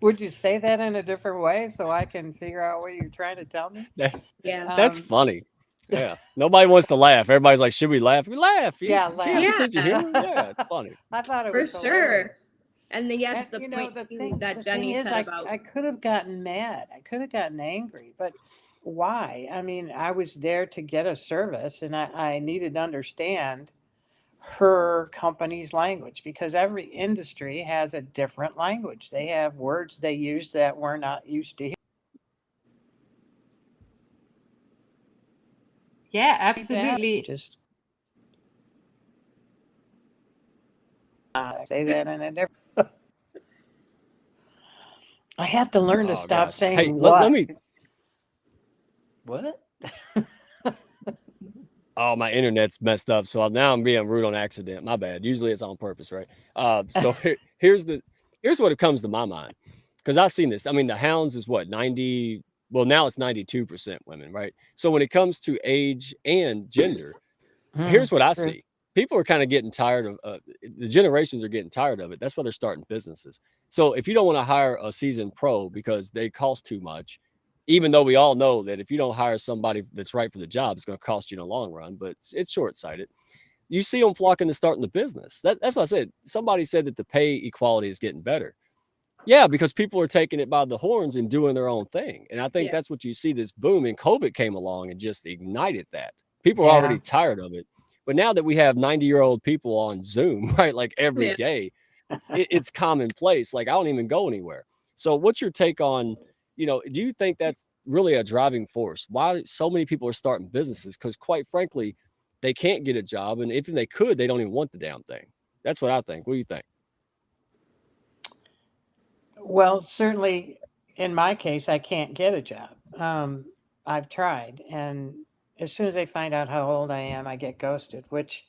Would you say that in a different way so I can figure out what you're trying to tell me? That's funny. Yeah. Nobody wants to laugh. Everybody's like, should we laugh? We laugh. Yeah, She has a laugh. sense of humor. Yeah, it's funny. I thought it For was sure. hilarious. And And, the you know, point the too thing, that the Jenny thing is, said about I could have gotten mad. I could have gotten angry, but why? I mean, I was there to get a service, and I needed to understand her company's language because every industry has a different language. They have words they use that we're not used to hearing. Yeah, absolutely. Just say that in a different. I have to learn to stop saying hey, what. let me. What? Oh, my internet's messed up, so now I'm being rude on accident. My bad. Usually it's on purpose, right? So here's what it comes to my mind, because I've seen this. I mean, the Hounds is what 90. Well, now it's 92% women, right? So when it comes to age and gender, here's what I see. people are kind of getting tired of the generations are getting tired of it. That's why they're starting businesses. So if you don't want to hire a seasoned pro because they cost too much, even though we all know that if you don't hire somebody that's right for the job, it's going to cost you in the long run, but it's short-sighted. You see them flocking to starting the business. That's what I said. Somebody said that the pay equality is getting better. Yeah, because people are taking it by the horns and doing their own thing. And I think that's what you see this boom. And COVID came along and just ignited that. People are already tired of it. But now that we have 90-year-old people on Zoom, right, like every day, it's commonplace. Like I don't even go anywhere. So what's your take on, do you think that's really a driving force? Why so many people are starting businesses? Because quite frankly, they can't get a job. And if they could, they don't even want the damn thing. That's what I think. What do you think? Well, certainly in my case, I can't get a job. I've tried, and as soon as they find out how old I am, I get ghosted, which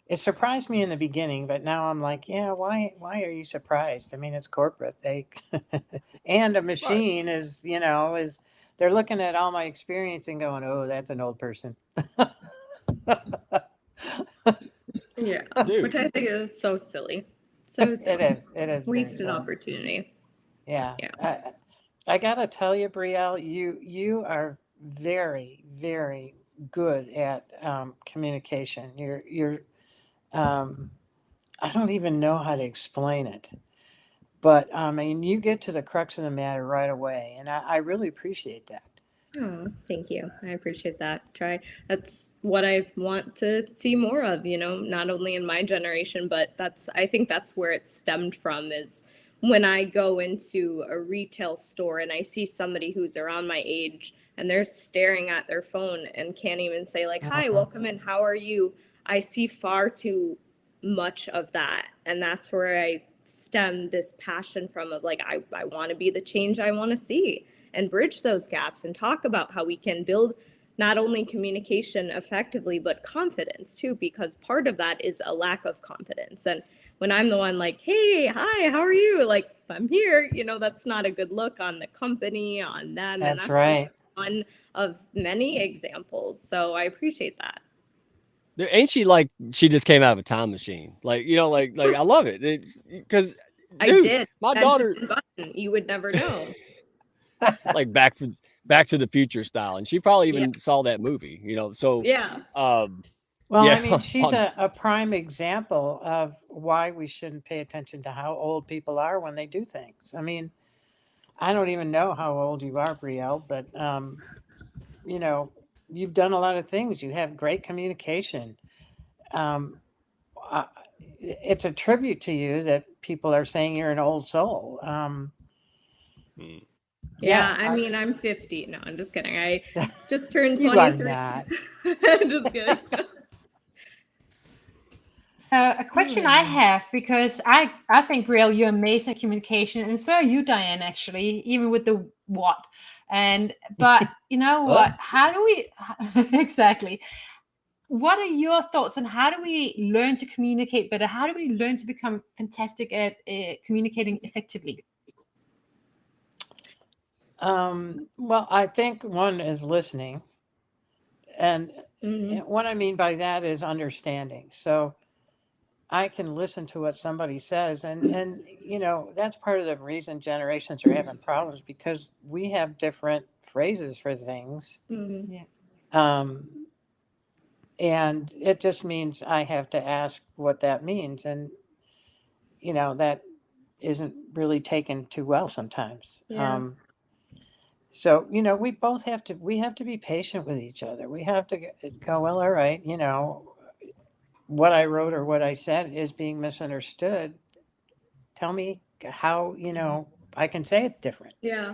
it surprised me in the beginning, but now I'm like, yeah, why are you surprised? I mean, it's corporate. They and a machine is they're looking at all my experience and going, oh, that's an old person. Yeah, Dude. which I think is so silly. So silly. It is Wasted very opportunity. Yeah. Yeah. I gotta tell you, Brielle, you are very, very good at communication. You're I don't even know how to explain it, but I mean, you get to the crux of the matter right away, and I really appreciate that. Oh, thank you. I appreciate that. That's what I want to see more of, not only in my generation, but I think that's where it stemmed from is when I go into a retail store and I see somebody who's around my age and they're staring at their phone and can't even say like, hi, welcome in, how are you? I see far too much of that. And that's where I stem this passion from of like, I want to be the change I want to see and bridge those gaps and talk about how we can build not only communication effectively, but confidence too, because part of that is a lack of confidence. And when I'm the one like, hey, hi, how are you? Like, I'm here, that's not a good look on the company, on them. That's and that's right. just one of many examples. So I appreciate that. Ain't she like she just came out of a time machine? Like, like I love it. Because I did. My daughter, you would never know. like Back to the Future style, and she probably even saw that movie. So Yeah. Well, I mean, she's a prime example of why we shouldn't pay attention to how old people are when they do things. I mean, I don't even know how old you are, Brielle, but you've done a lot of things. You have great communication. It's a tribute to you that people are saying you're an old soul. Yeah, I mean, I'm 50. No, I'm just kidding. I just turned 23. You are not. Just kidding. So a question I have, because I think, Brielle, you're amazing at communication, and so are you, Diane, actually, even with the what. But you know what? How do we exactly? What are your thoughts on how do we learn to communicate better? How do we learn to become fantastic at communicating effectively? Well, I think one is listening. And what I mean by that is understanding. So I can listen to what somebody says, and that's part of the reason generations are having problems, because we have different phrases for things. And it just means I have to ask what that means, and that isn't really taken too well sometimes. So we both have to be patient with each other. We have to go, well, all right, what I wrote or what I said is being misunderstood. Tell me how I can say it different. Yeah,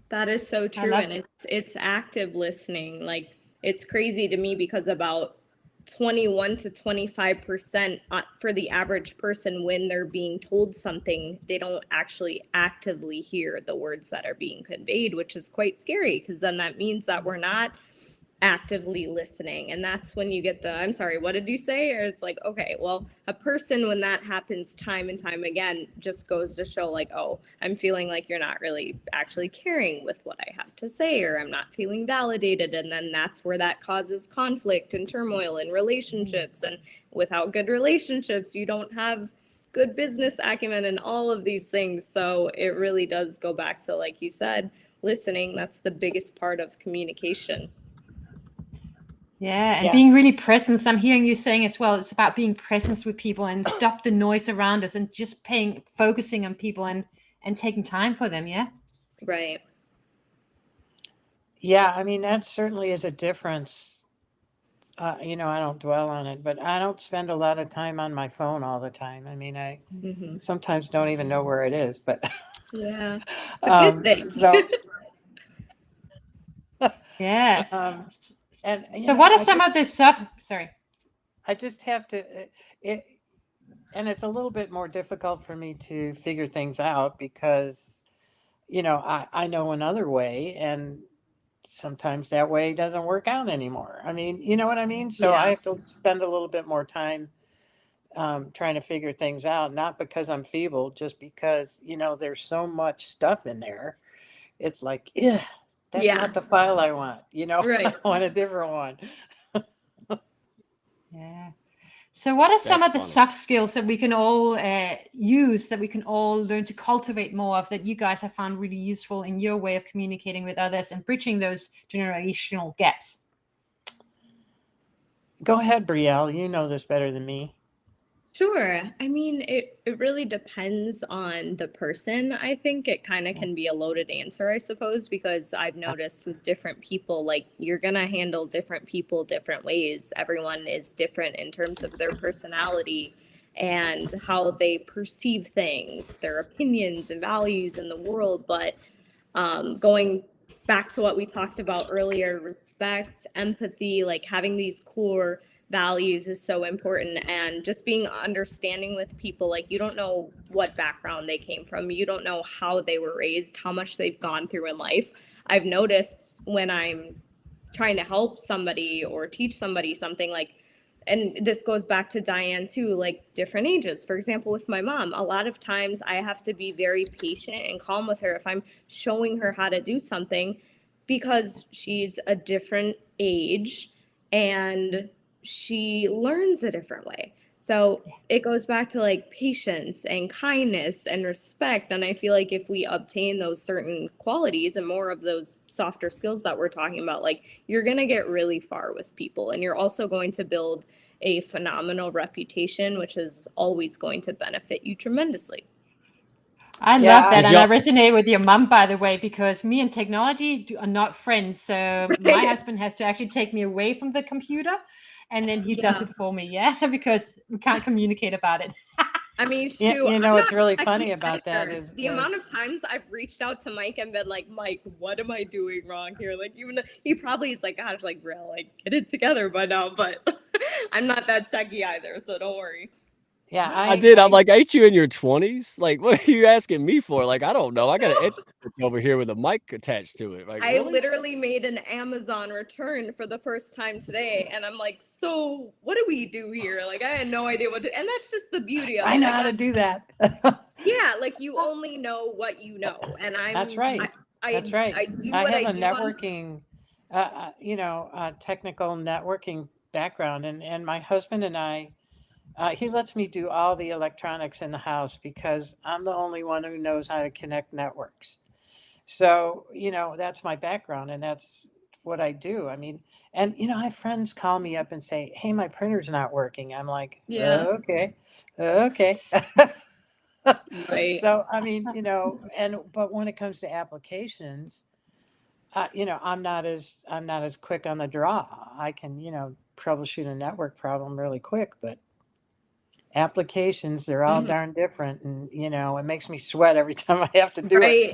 that is so true. And it's active listening. Like, it's crazy to me because about 21 to 25% for the average person, when they're being told something, they don't actually actively hear the words that are being conveyed, which is quite scary, because then that means that we're not actively listening. And that's when you get the, I'm sorry, what did you say? Or it's like, okay, well, a person, when that happens time and time again, just goes to show like, oh, I'm feeling like you're not really actually caring with what I have to say, or I'm not feeling validated. And then that's where that causes conflict and turmoil in relationships. And without good relationships, you don't have good business acumen and all of these things. So it really does go back to, like you said, listening. That's the biggest part of communication. Yeah, and Yeah. being really present. I'm hearing you saying as well, it's about being present with people and stop the noise around us and just focusing on people and taking time for them. Yeah. Right. Yeah, I mean, that certainly is a difference. You know, I don't dwell on it, but I don't spend a lot of time on my phone all the time. I mean, I Mm-hmm. sometimes don't even know where it is, but Yeah, it's a good thing. so Yes. and you So know, what are some of the stuff? Sorry. I just have to it, and it's a little bit more difficult for me to figure things out because, you know, I know another way, and sometimes that way doesn't work out anymore. I mean, you know what I mean? So I Yeah. have to spend a little bit more time trying to figure things out, not because I'm feeble, just because, you know, there's so much stuff in there. It's like, yeah, that's Yeah. not the file I want, you know, Right. I want a different one. Yeah. So what are some That's of the funny. soft skills that we can all use, that we can all learn to cultivate more of, that you guys have found really useful in your way of communicating with others and bridging those generational gaps? Go ahead, Brielle. You know this better than me. Sure. I mean, it really depends on the person. I think it kind of can be a loaded answer, I suppose, because I've noticed with different people, like you're going to handle different people different ways. Everyone is different in terms of their personality and how they perceive things, their opinions and values in the world. But going back to what we talked about earlier, respect, empathy, like having these core values is so important, and just being understanding with people. Like, you don't know what background they came from, you don't know how they were raised, how much they've gone through in life. I've noticed when I'm trying to help somebody or teach somebody something, like, and this goes back to Diane too, like different ages. For example, with my mom, a lot of times I have to be very patient and calm with her if I'm showing her how to do something, because she's a different age and she learns a different way. So it goes back to like patience and kindness and respect. And I feel like if we obtain those certain qualities and more of those softer skills that we're talking about, like, you're going to get really far with people, and you're also going to build a phenomenal reputation, which is always going to benefit you tremendously. I Yeah, love that. Did And I y'all- resonate with your mom, by the way, because me and technology are not friends. So my husband has to actually take me away from the computer, and then he does Yeah. it for me. Yeah, because we can't communicate about it. I mean, Yeah, shoot, you I'm know what's not really techie funny about that either. is the amount of times I've reached out to Mike and been like, Mike, what am I doing wrong here? Like, even though he probably is like, gosh, like, real, like, get it together by now. But I'm not that techie either, so don't worry. yeah, I did. I'm like, ain't you in your 20s? Like, what are you asking me for? Like, I don't know. I got an etch over here with a mic attached to it. Like, I really? literally made an Amazon return for the first time today, and I'm like, so what do we do here? Like, I had no idea what to, and that's just the beauty of it. I know Like, how to do that. yeah, like, you only know what you know, and That's right. That's right. I do I what have I a do on networking, you know, technical networking background, and my husband and I, he lets me do all the electronics in the house because I'm the only one who knows how to connect networks. So, you know, that's my background and that's what I do. I mean, and you know, I have friends call me up and say, "Hey, my printer's not working." I'm like, Yeah. okay, okay." Right. So, I mean, you know, but when it comes to applications, you know, I'm not as quick on the draw. I can, you know, troubleshoot a network problem really quick, but applications, they're all Mhm. darn different, and you know, it makes me sweat every time I have to do Right.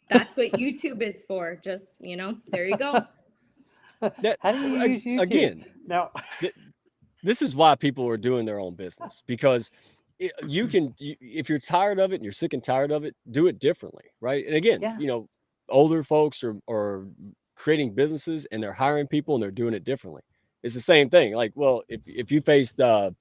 That's what YouTube is for. Just, there you go. it. How do you use YouTube? Again, No. this is why people are doing their own business, because if you're tired of it and you're sick and tired of it, do it differently, right? And again, Yeah. you know, older folks or creating businesses and they're hiring people and they're doing it differently. It's the same thing. Like, well, if you faced, the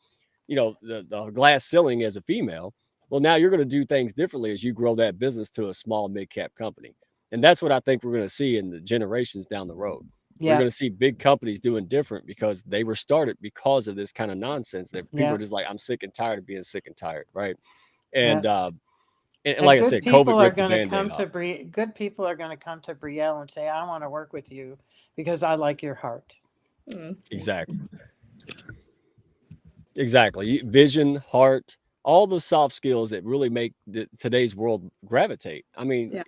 glass ceiling as a female, well, now you're going to do things differently as you grow that business to a small mid-cap company. And that's what I think we're going to see in the generations down the road. We're Yeah. going to see big companies doing different because they were started because of this kind of nonsense that people Yeah. are just like, I'm sick and tired of being sick and tired, right? Yeah. And like I good said, people COVID are ripped the going to Band-Aid come off. to good people are going to come to Brielle and say, I want to work with you because I like your heart. Exactly. Exactly. Vision, heart, all the soft skills that really make today's world gravitate. I mean, Yeah.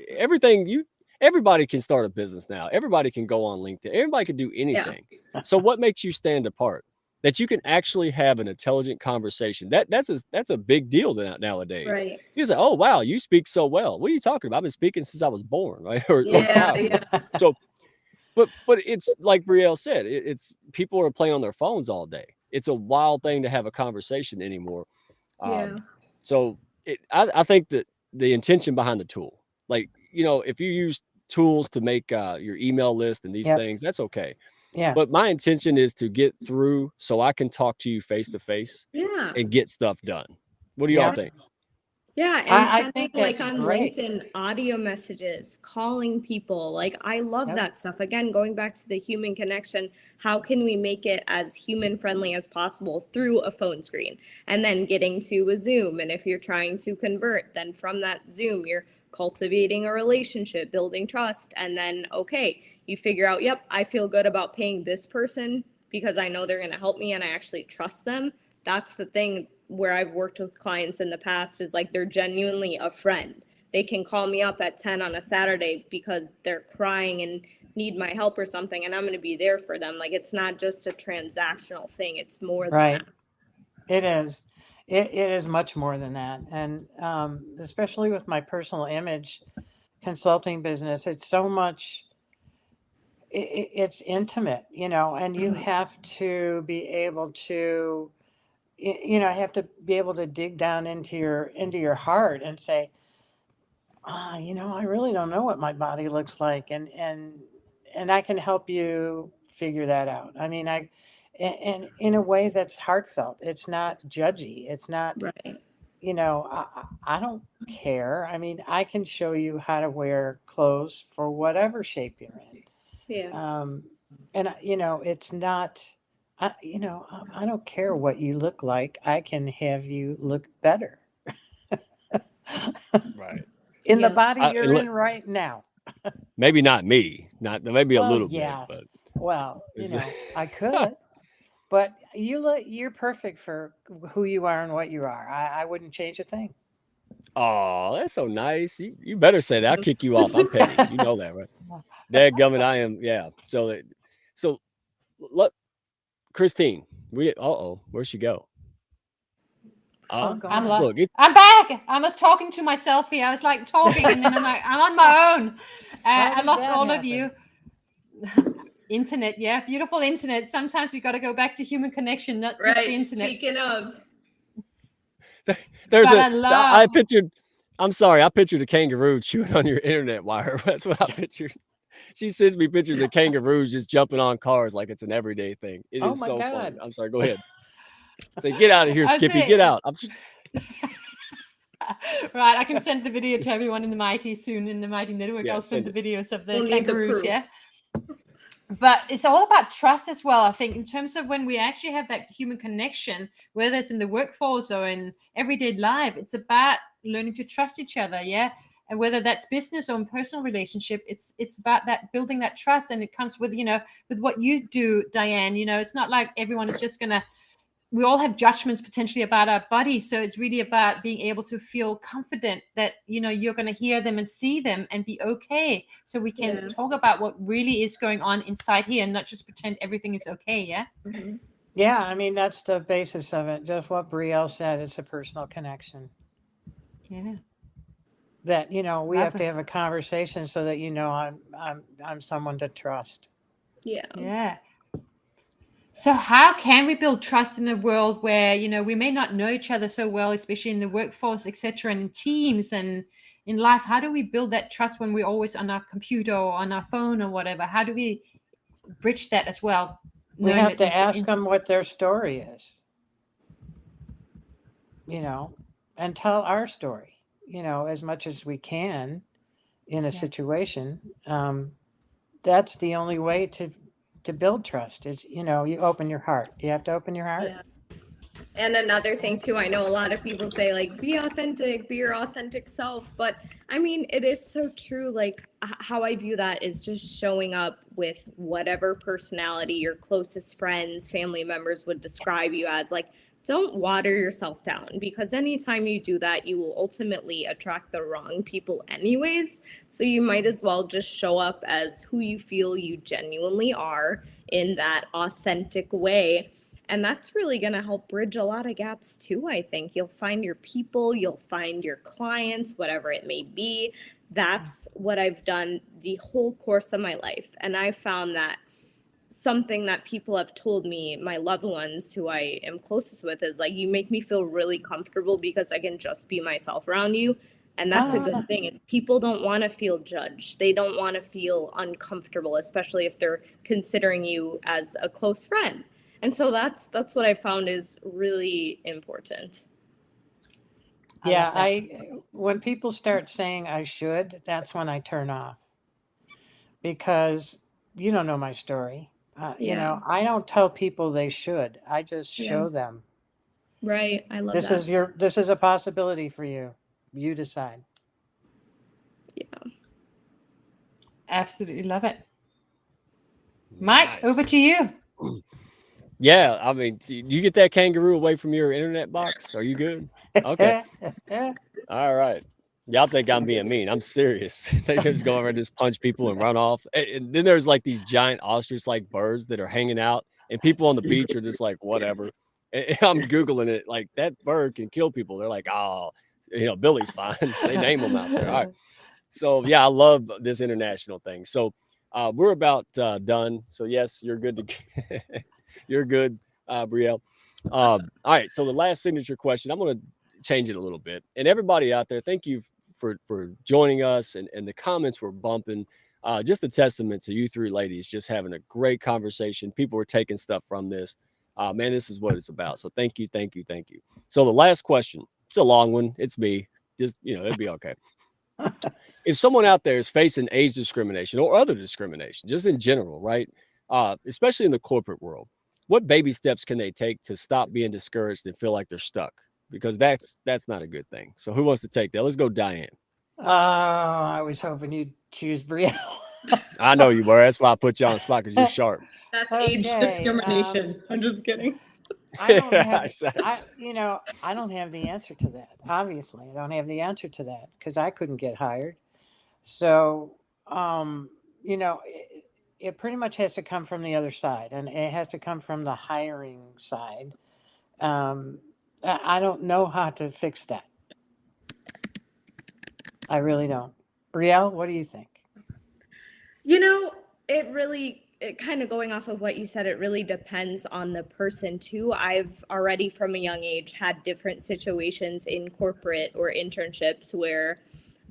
everybody can start a business now. Everybody can go on LinkedIn. Everybody can do anything. So what makes you stand apart? That you can actually have an intelligent conversation. That's a big deal nowadays. Right. You say, "Oh wow, you speak so well." What are you talking about? I've been speaking since I was born, right? Or Yeah, however. yeah. So, but it's like Brielle said, it's people are playing on their phones all day. It's a wild thing to have a conversation anymore. Yeah. So I think that the intention behind the tool, like, if you use tools to make your email list and these Yep. things, that's okay. Yeah. But my intention is to get through so I can talk to you face to face Yeah. and get stuff done. What do y'all Yeah. think? Yeah, and I sending think like that's on great. LinkedIn audio messages, calling people. Like I love Yep. that stuff. Again, going back to the human connection, how can we make it as human friendly as possible through a phone screen? And then getting to a Zoom. And if you're trying to convert, then from that Zoom, you're cultivating a relationship, building trust, and then okay, you figure out, yep, I feel good about paying this person because I know they're going to help me and I actually trust them. That's the thing where I've worked with clients in the past is like they're genuinely a friend. They can call me up at 10 on a Saturday because they're crying and need my help or something, and I'm going to be there for them. Like it's not just a transactional thing, it's more than Right. that. It is. It is much more than that. And especially with my personal image consulting business, it's so much, it's intimate, and you have to be able to, have to be able to dig down into your heart and say, I really don't know what my body looks like. And I can help you figure that out. I mean, and in a way that's heartfelt. It's not judgy. It's not, Right. I don't care. I mean, I can show you how to wear clothes for whatever shape you're in. Yeah. And it's not, I don't care what you look like. I can have you look better Right. in the Yeah. body you're in right now. Maybe not me, not maybe a Well, little yeah. bit, Well, but I could, but you're perfect for who you are and what you are. I wouldn't change a thing. oh, that's so nice. You better say that. I'll kick you off. I'm petty. You know that, right? Dadgummit, I am. Yeah. So let Christine. Where'd she go? Oh, go I'm on. Look, I'm back. I was talking to myself here. I was like talking, and then I'm like, I'm on my own. How I did lost that all of happen? you. Internet, yeah, beautiful internet. Sometimes we got to go back to human connection, not just the Right. internet. Speaking of, there's But a. I love. I pictured. I'm sorry. I pictured a kangaroo chewing on your internet wire. That's what I pictured. She sends me pictures of kangaroos just jumping on cars like it's an everyday thing. It Oh is my so God. fun. I'm sorry. Go ahead. Say, get out of here, I Skippy. say- Get out. Right, I can send the video to everyone in the Mighty soon. In the Mighty Network, Yeah, I'll send the send videos of the We'll need the kangaroos. proof. Yeah, but it's all about trust as well. I think in terms of when we actually have that human connection, whether it's in the workforce or in everyday life, it's about learning to trust each other. Yeah, and whether that's business or in personal relationship, it's about that building that trust, and it comes with with what you do, Diane. It's not like everyone is just gonna. We all have judgments potentially about our body, so it's really about being able to feel confident that you're going to hear them and see them and be okay, so we can Yeah. talk about what really is going on inside here and not just pretend everything is okay. Yeah. Mhm. Yeah, I mean that's the basis of it. Just what Brielle said. It's a personal connection. Yeah. That we have to Lovely. have a conversation so that I'm someone to trust. Yeah. Yeah. So how can we build trust in a world where we may not know each other so well, especially in the workforce, etc., and in teams, and in life, how do we build that trust when we're always on our computer or on our phone or whatever? How do we bridge that as well? We knowing have that to ask them what their story is, and tell our story, as much as we can in a situation. That's the only way to build trust is, you open your heart. You have to open your heart. Yeah. And another thing too, I know a lot of people say like, be authentic, be your authentic self. But I mean, it is so true. Like how I view that is just showing up with whatever personality your closest friends, family members would describe you as. Like, don't water yourself down, because anytime you do that, you will ultimately attract the wrong people anyways. So you might as well just show up as who you feel you genuinely are in that authentic way. And that's really going to help bridge a lot of gaps too, I think. You'll find your people, you'll find your clients, whatever it may be. That's what I've done the whole course of my life. And I found that something that people have told me, my loved ones who I am closest with, is like, you make me feel really comfortable because I can just be myself around you. And that's a good thing. Is people don't want to feel judged. They don't want to feel uncomfortable, especially if they're considering you as a close friend. And so that's what I found is really important. Yeah, when people start saying I should, that's when I turn off, because you don't know my story. I don't tell people they should. I just show them. Right. I love that. This is a possibility for you. You decide. Yeah. Absolutely love it. Mike, Nice. over to you. Yeah, I mean, you get that kangaroo away from your internet box? Are you good? Okay. All right. Y'all think I'm being mean. I'm serious. They just go over and just punch people and run off. And then there's like these giant ostrich-like birds that are hanging out, and people on the beach are just like, whatever. And I'm Googling it, like, that bird can kill people. They're like, oh, Billy's fine. They name them out there. All right. So, yeah, I love this international thing. So we're about done. So, yes, you're good to you're good, Brielle. All right. So the last signature question, I'm going to change it a little bit. And everybody out there, thank you for joining us. And the comments were bumping. Just a testament to you three ladies just having a great conversation. People were taking stuff from this. Man, this is what it's about. So thank you. So the last question, it's a long one. It's me. Just, it'd be okay. If someone out there is facing age discrimination or other discrimination, just in general, right? Especially in the corporate world, what baby steps can they take to stop being discouraged and feel like they're stuck? Because that's not a good thing. So who wants to take that? Let's go, Diane. Oh, I was hoping you'd choose Brielle. I know you were. That's why I put you on the spot, because you're sharp. That's age discrimination. I'm just kidding. I don't have the answer to that. Obviously, I don't have the answer to that because I couldn't get hired. So, it pretty much has to come from the other side, and it has to come from the hiring side. I don't know how to fix that. I really don't. Brielle, what do you think? It kind of going off of what you said, it really depends on the person too. I've already from a young age had different situations in corporate or internships where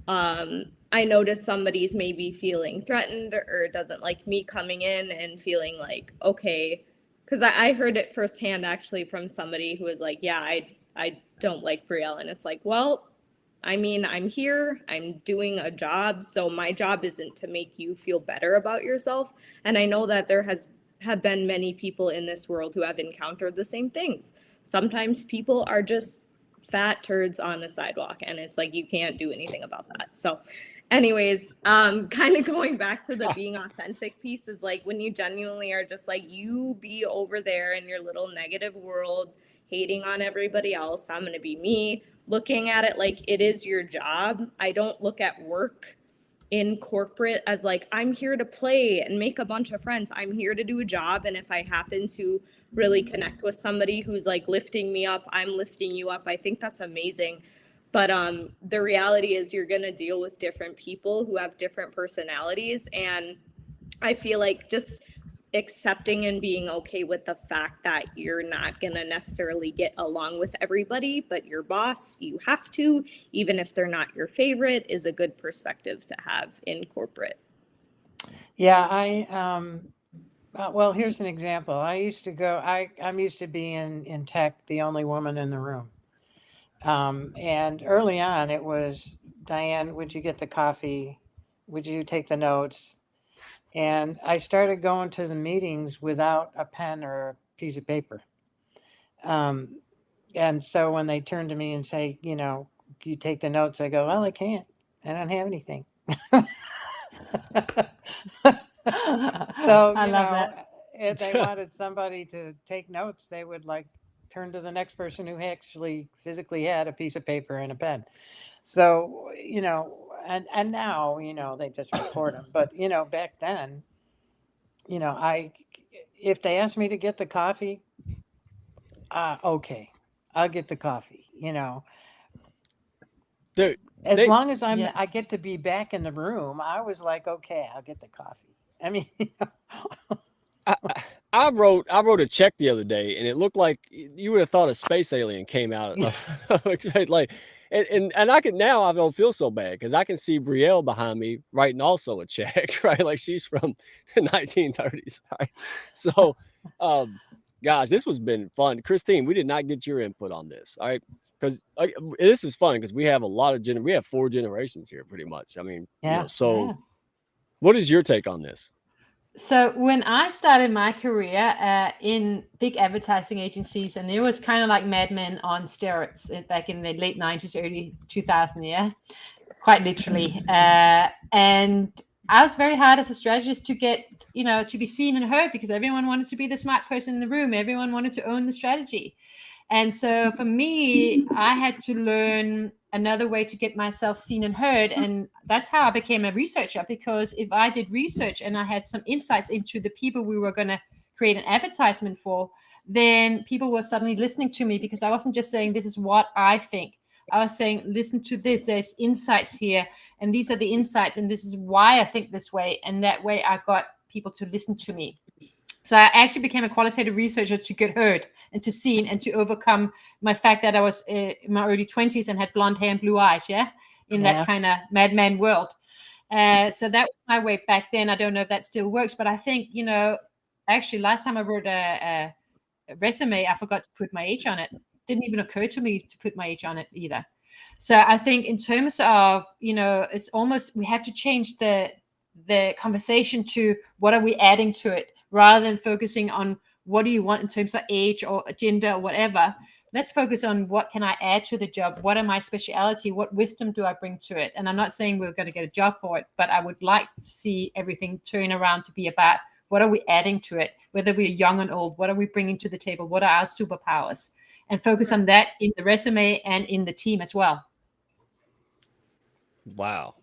I notice somebody's maybe feeling threatened or doesn't like me coming in and feeling like, okay, because I heard it firsthand actually from somebody who was like, yeah, I don't like Brielle. And it's like, well, I mean, I'm here, I'm doing a job. So my job isn't to make you feel better about yourself. And I know that there have been many people in this world who have encountered the same things. Sometimes people are just fat turds on the sidewalk, and it's like, you can't do anything about that. So anyways, kind of going back to the being authentic piece is like when you genuinely are just like, you be over there in your little negative world, hating on everybody else. I'm going to be me, looking at it like it is your job. I don't look at work in corporate as like, I'm here to play and make a bunch of friends. I'm here to do a job. And if I happen to really connect with somebody who's like lifting me up, I'm lifting you up. I think that's amazing. But the reality is you're going to deal with different people who have different personalities. And I feel like just accepting and being okay with the fact that you're not going to necessarily get along with everybody, but your boss, you have to, even if they're not your favorite, is a good perspective to have in corporate. Yeah, well, here's an example. I'm used to being in tech, the only woman in the room. And early on, it was, Diane, would you get the coffee? Would you take the notes? And I started going to the meetings without a pen or a piece of paper. And so when they turn to me and say, you take the notes, I go, well, I can't. I don't have anything. So, I love that. if they wanted somebody to take notes, they would like turn to the next person who actually physically had a piece of paper and a pen. So, and now, they just record them. But, back then, if they asked me to get the coffee, okay, I'll get the coffee, Dude, as long as Yeah. I get to be back in the room. I was like, okay, I'll get the coffee. I mean, I wrote a check the other day, and it looked like you would have thought a space alien came out of like, and I I don't feel so bad because I can see Brielle behind me writing also a check, right? Like she's from the 1930s, right? So, guys, this has been fun. Christine, we did not get your input on this, all right? Because this is fun because we have a lot of we have 4 generations here, pretty much. I mean, Yeah. so Yeah. what is your take on this? So when I started my career in big advertising agencies, and it was kind of like Mad Men on steroids back in the late 90s, early 2000s, yeah, quite literally. And I was very hard as a strategist to get, to be seen and heard because everyone wanted to be the smart person in the room. Everyone wanted to own the strategy. And so for me, I had to learn another way to get myself seen and heard. And that's how I became a researcher, because if I did research and I had some insights into the people we were going to create an advertisement for, then people were suddenly listening to me, because I wasn't just saying, this is what I think. I was saying, listen to this, there's insights here, and these are the insights, and this is why I think this way. And that way I got people to listen to me. So I actually became a qualitative researcher to get heard and to seen and to overcome my fact that I was in my early 20s and had blonde hair and blue eyes, in that kind of madman world. So that was my way back then. I don't know if that still works, but I think, actually last time I wrote a resume, I forgot to put my age on it. Didn't even occur to me to put my age on it either. So I think in terms of, it's almost, we have to change the conversation to what are we adding to it, rather than focusing on what do you want in terms of age or gender or whatever. Let's focus on what can I add to the job? What are my speciality? What wisdom do I bring to it? And I'm not saying we're going to get a job for it, but I would like to see everything turn around to be about what are we adding to it? Whether we're young and old, what are we bringing to the table? What are our superpowers? And focus on that in the resume and in the team as well. Wow.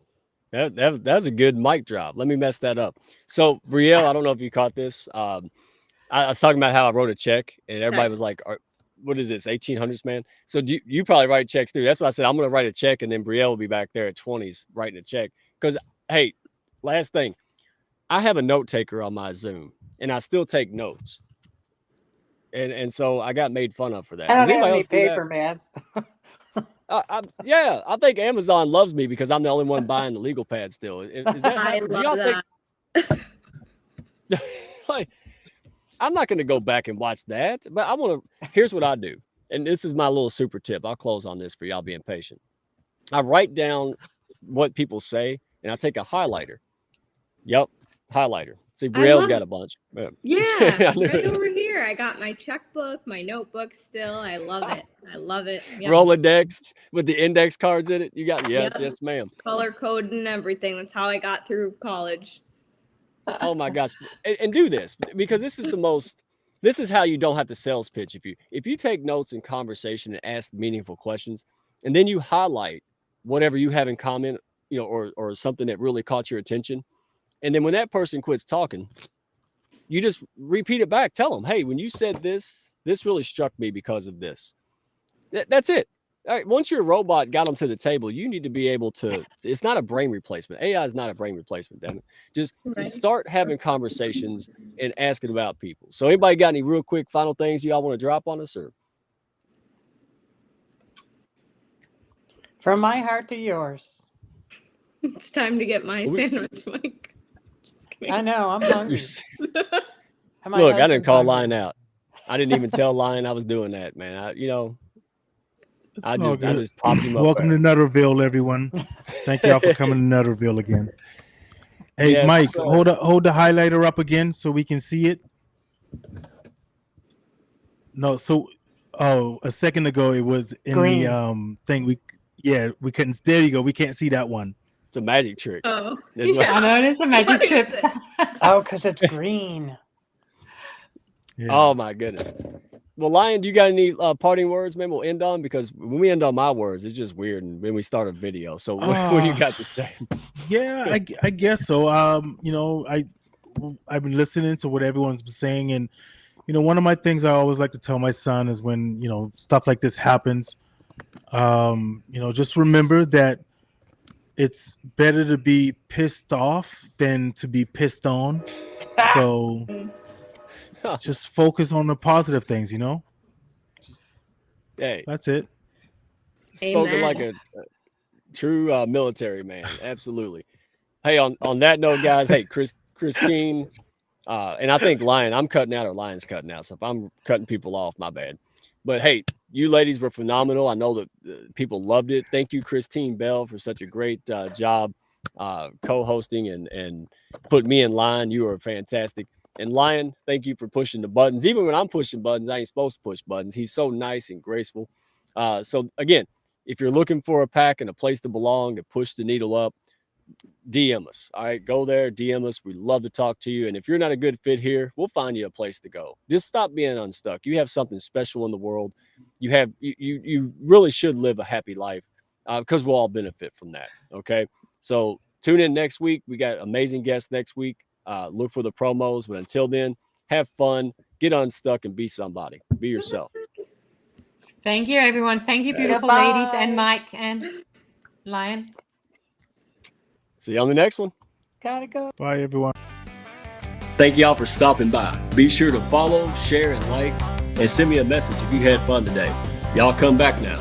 That's a good mic drop. Let me mess that up. So, Brielle, I don't know if you caught this. I was talking about how I wrote a check, and everybody was like, what is this, 1800s, man? So you probably write checks too. That's why I said I'm going to write a check, and then Brielle will be back there at 20s writing a check. Because, hey, last thing, I have a note taker on my Zoom, and I still take notes. And so I got made fun of for that. I Does don't have anybody any else do that? paper, man. Yeah, I think Amazon loves me because I'm the only one buying the legal pad still. Is that I do love y'all that. like, I'm not going to go back and watch that, but I want to. Here's what I do, and this is my little super tip. I'll close on this for y'all being patient. I write down what people say, and I take a highlighter. Yep, highlighter. See, Brielle's got a bunch. Yeah, right over here. I got my checkbook, my notebook still. I love it. I love it. Yep. Rolodex with the index cards in it. You got yes, ma'am. Color code and everything. That's how I got through college. Oh my gosh. And do this, because this is how you don't have to sales pitch. If you take notes in conversation and ask meaningful questions, and then you highlight whatever you have in common, or something that really caught your attention. And then when that person quits talking, you just repeat it back. Tell them, hey, when you said this really struck me because of this. That's it. All right, once your robot got them to the table, you need to be able to. It's not a brain replacement. AI is not a brain replacement. Damn it! Just Right. start having conversations and asking about people. So, anybody got any real quick final things y'all want to drop on us, or? From my heart to yours. It's time to get my sandwich, Mike. Just kidding. I know, I'm hungry. And my Look, I didn't husband's call hungry. Lion out. I didn't even tell Lion I was doing that, man. I just popped him up. Welcome to Nutterville, everyone. Thank y'all for coming to Nutterville again. Hey, Yes, Mike, sir. hold the highlighter up again so we can see it. No, so a second ago it was in Green. the thing. We couldn't. There you go. We can't see that one. It's a magic trick. Oh, That's what- I know it is a magic What is trip. it? Oh, because it's green. Yeah. Oh my goodness. Well, Lion, do you got any parting words, man? We'll end on, because when we end on my words, it's just weird, and when we start a video. So what do you got to say? Yeah, I guess so. I've been listening to what everyone's been saying, and one of my things I always like to tell my son is when stuff like this happens, just remember that it's better to be pissed off than to be pissed on. So just focus on the positive things. Hey, That's it. spoken Amen. like a true military man. Absolutely. Hey, on that note, guys. Hey, Christine, and I think Lion. I'm cutting out, or Lion's cutting out. So if I'm cutting people off, my bad. But hey, you ladies were phenomenal. I know that people loved it. Thank you, Christine Bell, for such a great job co-hosting and put me in line. You were fantastic. And Lion, thank you for pushing the buttons. Even when I'm pushing buttons, I ain't supposed to push buttons. He's so nice and graceful. So again, if you're looking for a pack and a place to belong to push the needle up, DM us. All right, go there, DM us. We'd love to talk to you. And if you're not a good fit here, we'll find you a place to go. Just stop being unstuck. You have something special in the world. You really should live a happy life, because we'll all benefit from that. Okay, so tune in next week. We got amazing guests next week. Look for the promos, but until then, have fun, get unstuck, and be somebody. Be yourself. Thank you, everyone. Thank you, beautiful ladies, and Mike and Lion. See you on the next one. Gotta go. Bye, everyone. Thank y'all for stopping by. Be sure to follow, share, and like, and send me a message if you had fun today. Y'all come back now.